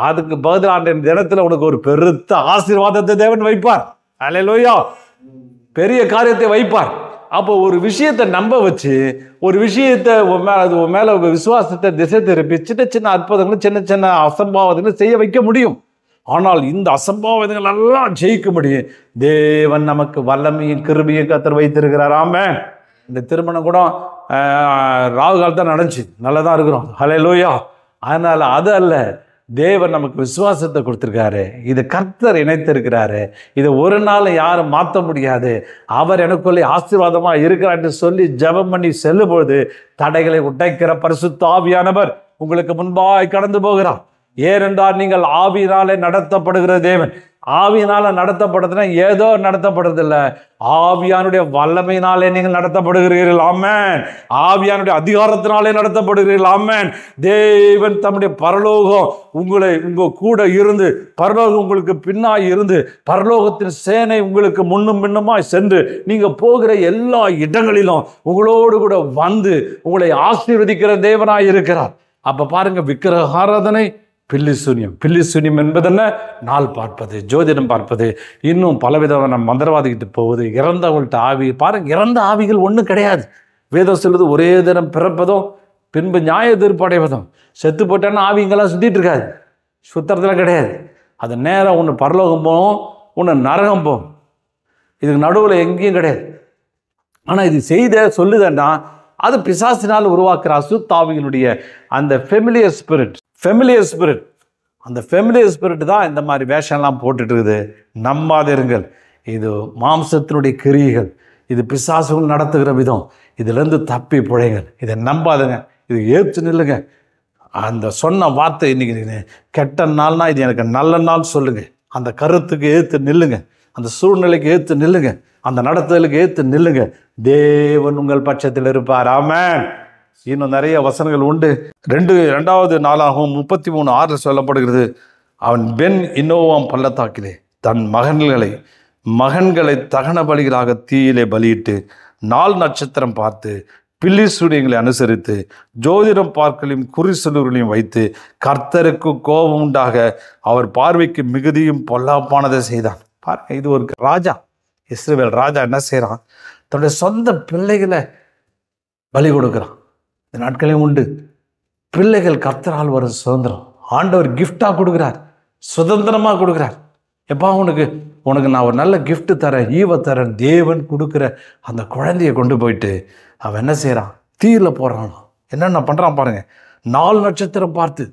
அதுக்கு பதிலான தினத்தில் உனக்கு ஒரு பெருத்த ஆசீர்வாதத்தை தேவன் வைப்பார். ஹல்லேலூயா. பெரிய காரியத்தை வைப்பார். அப்போ ஒரு விஷயத்தை நம்ப வச்சு, ஒரு விஷயத்தை அது மேலே விசுவாசத்தை திசை திருப்பி சின்ன சின்ன அற்புதங்களும் சின்ன சின்ன அசம்பாவதங்களும் செய்ய வைக்க முடியும். ஆனால் இந்த அசம்பாவிதங்கள் எல்லாம் ஜெயிக்க முடியும். தேவன் நமக்கு வல்லமையும் கிருபையும் கர்த்தர் வைத்திருக்கிறார். ஆமென். இந்த திருமணம் கூட ராகு காலத்தான் நடந்துச்சு, நல்லா தான் இருக்கிறோம். ஹல்லேலூயா. அதனால் அது அல்ல, தேவன் நமக்கு விசுவாசத்தை கொடுத்துருக்காரு. இது கர்த்தர் இணைத்திருக்கிறாரு. இதை ஒரு நாள் யாரும் மாற்ற முடியாது. அவர் எனக்குள்ளே ஆசீர்வாதமாக இருக்கிறார் என்று சொல்லி ஜெபம் பண்ணி செல்லும்போது தடைகளை உடைக்கிற பரிசுத்த ஆவியானவர் உங்களுக்கு முன்பாய் கடந்து போகிறார். ஏனென்றால் நீங்கள் ஆவியினாலே நடத்தப்படுகிற தேவன். ஆவியினால நடத்தப்படுறதுன்னா ஏதோ நடத்தப்படுறதில்லை, ஆவியானுடைய வல்லமையினாலே நீங்கள் நடத்தப்படுகிறீர்கள். ஆமென். ஆவியானுடைய அதிகாரத்தினாலே நடத்தப்படுகிறீர்கள். ஆமென். தேவன் தம்முடைய பரலோகம் உங்க கூட இருந்து, பரலோகம் உங்களுக்கு பின்னாய் இருந்து, பரலோகத்தின் சேனை உங்களுக்கு முன்னும் பின்னுமாய் சென்று நீங்க போகிற எல்லா இடங்களிலும் உங்களோடு கூட வந்து உங்களை ஆசீர்வதிக்கிற தேவனாய் இருக்கிறார். அப்ப பாருங்க, விக்கிரக ஆராதனை, பில்லிசூனியம் என்பது என்ன? நாள் பார்ப்பது, ஜோதிடம் பார்ப்பது, இன்னும் பலவிதமான மந்திரவாதிகிட்டு போவது, இறந்தவங்கள்ட்ட ஆவி. பாருங்க, இறந்த ஆவிகள் ஒன்றும் கிடையாது. வேதம் சொல்வது ஒரே தினம் பிறப்பதும் பின்பு நியாய தீர்ப்படைவதும். செத்து போட்டான்னா ஆவிங்கெல்லாம் சுத்திட்டு இருக்காது, சுத்தறதுலாம் கிடையாது. அது நேரம் ஒன்று பரலோகம் போகும், ஒன்று நரகம் போகும். இதுக்கு நடுவில் எங்கேயும் கிடையாது. ஆனால் இது செய்த சொல்லுதன்னா அது பிசாசினால் உருவாக்குற அசுத்தாவிகளுடைய அந்த ஃபெமிலியர் ஸ்பிரிட். அந்த ஃபெமிலியர் ஸ்பிரிட் தான் இந்த மாதிரி வேஷம்லாம் போட்டுட்டு இருக்குது. நம்பாதிருங்கள். இது மாம்சத்தினுடைய கிரியைகள், இது பிசாசுகள் நடத்துகிற விதம். இதிலிருந்து தப்பி பிழைங்கள். இதை நம்பாதுங்க, இது ஏற்று நில்லுங்க. அந்த சொன்ன வார்த்தை இன்னைக்கு கெட்ட நாள்னா இது எனக்கு நல்ல நாள் சொல்லுங்க. அந்த கருத்துக்கு ஏற்று நில்லுங்க, அந்த சூழ்நிலைக்கு ஏற்று நில்லுங்க, அந்த நடத்துதலுக்கு ஏற்று நில்லுங்க. தேவன் உங்கள் பட்சத்தில் இருப்பார். ஆமென். இன்னும் நிறைய வசனங்கள் உண்டு. 2 நாளாகவும் 33:6 சொல்லப்படுகிறது. அவன் பென் இன்னோவாம் பள்ளத்தாக்கிலே தன் மகன்களை தகன பலிகளாக தீயிலே பலியிட்டு, நாள் நட்சத்திரம் பார்த்து, பில்லிசூனியங்களை அனுசரித்து, ஜோதிடம் பார்க்கலையும் குறிசொல்லுகளையும் வைத்து, கர்த்தருக்கு கோபம் உண்டாக அவர் பார்வைக்கு மிகுதியும் பொல்லாப்பானதை செய்தான். பாருங்க, இது ஒரு ராஜா, இஸ்ரவேல் ராஜா என்ன செய்கிறான்? தன்னுடைய சொந்த பிள்ளைகளை பலி கொடுக்குறான். இந்த நாட்களையும் உண்டு. பிள்ளைகள் கர்த்தரால் வரும் சுதந்திரம். ஆண்டவர் கிஃப்டாக கொடுக்குறார், சுதந்திரமாக கொடுக்குறார். எப்பா உனக்கு நான் ஒரு நல்ல கிஃப்ட் தரேன், ஈவை தரேன். தேவன் கொடுக்குற அந்த குழந்தைய கொண்டு போயிட்டு அவன் என்ன செய்கிறான்? தீயில் போடுறான். என்னென்ன பண்ணுறான் பாருங்க. 4 நட்சத்திரம் பார்த்து,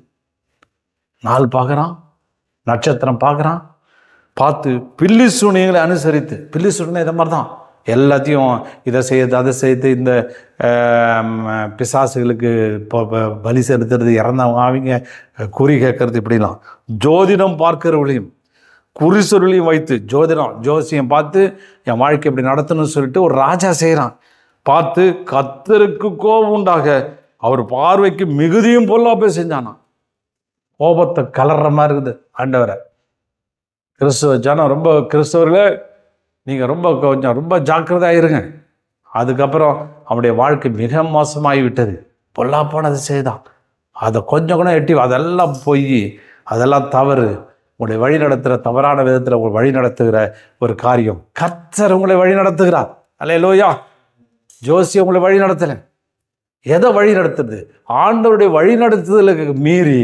நாள் பார்க்குறான், நட்சத்திரம் பார்க்குறான், பார்த்து பில்லிசூனியங்களை அனுசரித்து. பில்லிசூனியம் இதை மாதிரி தான், எல்லாத்தையும் இதை செய்யுது அதை செய்து, இந்த பிசாசுகளுக்கு பலி செலுத்துறது, இறந்தவங்க அவங்க குறி கேட்கறது, இப்படிலாம். ஜோதிடம் பார்க்கிறவர்களையும் குறிசொல்லையும் வைத்து, ஜோசியம் பார்த்து என் வாழ்க்கை இப்படி நடத்தணும்னு சொல்லிட்டு ஒரு ராஜா செய்கிறான். பார்த்து கர்த்தருக்கு கோபம் உண்டாக அவர் பார்வைக்கு மிகுதியும் பொல்லாப்பை செஞ்சானா. கோபத்தை கலர்ற மாதிரி இருக்குது ஆண்டவரை. கிறிஸ்துவ ஜனம் கிறிஸ்தவர்களே நீங்கள் ரொம்ப ஜாக்கிரதையாக இருங்க. அதுக்கப்புறம் அவனுடைய வாழ்க்கை மிக மோசமாகிவிட்டது. பொல்லாப்பானது செய்தான். அதை கொஞ்சம் கூட எட்டி, அதெல்லாம் பொய், அதெல்லாம் தவறு. உங்களுடைய வழி நடத்துகிற தவறான விதத்தில் உங்களை வழி நடத்துகிற ஒரு காரியம். கர்த்தர் உங்களை வழி நடத்துகிறார். அல்லேலூயா. ஜோசியம் உங்களை வழி நடத்தலை. எதை வழி நடத்துறது? ஆண்டவருடைய வழி நடத்துதலுக்கு மீறி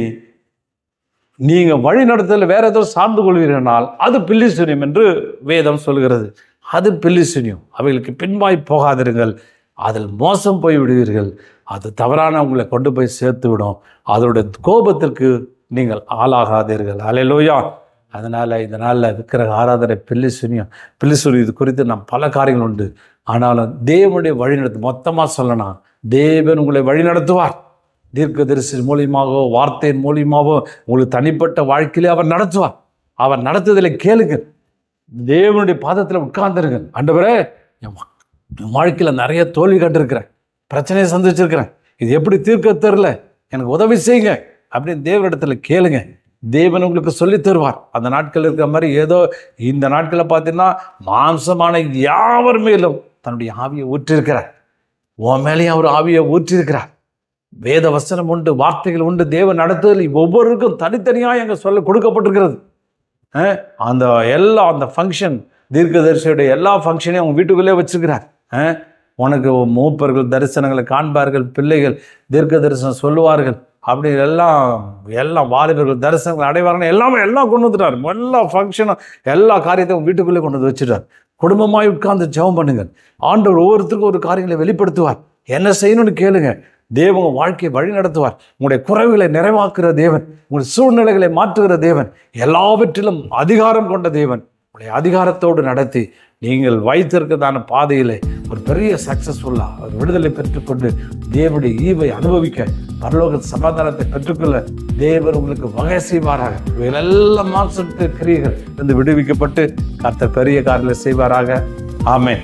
நீங்கள் வழி நடத்துதல் வேற ஏதோ சார்ந்து கொள்வீர்களால் அது பில்லிசூனியம் என்று வேதம் சொல்கிறது. அது பில்லிசூனியம். அவைகளுக்கு பின்பாய் போகாதிருங்கள், அதில் மோசம் போய் விடுவீர்கள். அது தவறான உங்களை கொண்டு போய் சேர்த்து விடும். அதனுடைய கோபத்திற்கு நீங்கள் ஆளாகாதீர்கள். அல்லேலூயா. அதனால் இந்த நாளில் விக்கிரக ஆராதனை பில்லிசூனியம் இது குறித்து நாம் பல காரியங்கள் உண்டு. ஆனாலும் தேவனுடைய வழி நடத்து மொத்தமாக சொல்லணும், தேவன் உங்களை வழி நடத்துவார். தீர்க்கதரிசி மூலியமாகவோ வார்த்தையின் மூலியமாகவோ உங்களுக்கு தனிப்பட்ட வாழ்க்கையிலே அவர் நடத்துவார். அவர் நடத்துதலை கேளுங்க. தேவனுடைய பாதத்தில் உட்கார்ந்துருங்க. ஆண்டவரே, என் வாழ்க்கையில் நிறைய தோல்வி கண்டிருக்கிறேன், பிரச்சனையை சந்திச்சிருக்கிறேன், இது எப்படி தீர்க்க தெரியல, எனக்கு உதவி செய்யுங்க அப்படின்னு தேவனிடத்தில் கேளுங்க. தேவன் உங்களுக்கு சொல்லி தருவார். அந்த நாட்கள் இருக்கிற மாதிரி ஏதோ இந்த நாட்களில் பார்த்தீங்கன்னா மாம்சமான யாவர் மேலும் தன்னுடைய ஆவியை ஊற்றிருக்கிறார். உன் மேலேயும் அவர் ஆவியை ஊற்றிருக்கிறார். வேத வசனம் உண்டு, வார்த்தைகள் உண்டு. தேவன் நடத்துதல் ஒவ்வொருக்கும் தனித்தனியாக எங்கே சொல்ல கொடுக்கப்பட்டிருக்கிறது. அந்த ஃபங்க்ஷன், தீர்க்கதரிசியுடைய எல்லா ஃபங்க்ஷனையும் அவங்க வீட்டுக்குள்ளே வச்சுருக்கிறார். உனக்கு மூப்பர்கள் தரிசனங்களை காண்பார்கள், பிள்ளைகள் தீர்க்க தரிசனம் சொல்லுவார்கள், அப்படி எல்லாம் வாலிபர்கள் தரிசனங்கள் அடைவார்கள். எல்லாம் கொண்டு வந்துட்டார். எல்லா ஃபங்க்ஷனும் எல்லா காரியத்தையும் வீட்டுக்குள்ளே கொண்டு வந்து வச்சுட்டார். குடும்பமாய் உட்கார்ந்து ஜெபம் பண்ணுங்கள். ஆண்டவர் ஒவ்வொருத்தருக்கும் ஒரு காரியங்களை வெளிப்படுத்துவார். என்ன செய்யணும்னு கேளுங்க. தேவன் உங்கள் வாழ்க்கையை வழி நடத்துவார். உங்களுடைய குறைவுகளை நிறைவாக்குகிற தேவன், உங்களுடைய சூழ்நிலைகளை மாற்றுகிற தேவன், எல்லாவற்றிலும் அதிகாரம் கொண்ட தேவன் உங்களுடைய அதிகாரத்தோடு நடத்தி நீங்கள் வைத்திருக்கிறதான பாதையில் ஒரு பெரிய சக்ஸஸ்ஃபுல்லாக ஒரு விடுதலை பெற்றுக்கொண்டு தேவனுடைய ஈவை அனுபவிக்க, பரலோக சமாதானத்தை பெற்றுக்கொள்ள தேவன் உங்களுக்கு வகை செய்வாராக. இவைகளெல்லாம் மாம்சத்து கிரியைகள் இருந்து விடுவிக்கப்பட்டு கர்த்தர் பெரிய காரியங்களை செய்வாராக. ஆமென்.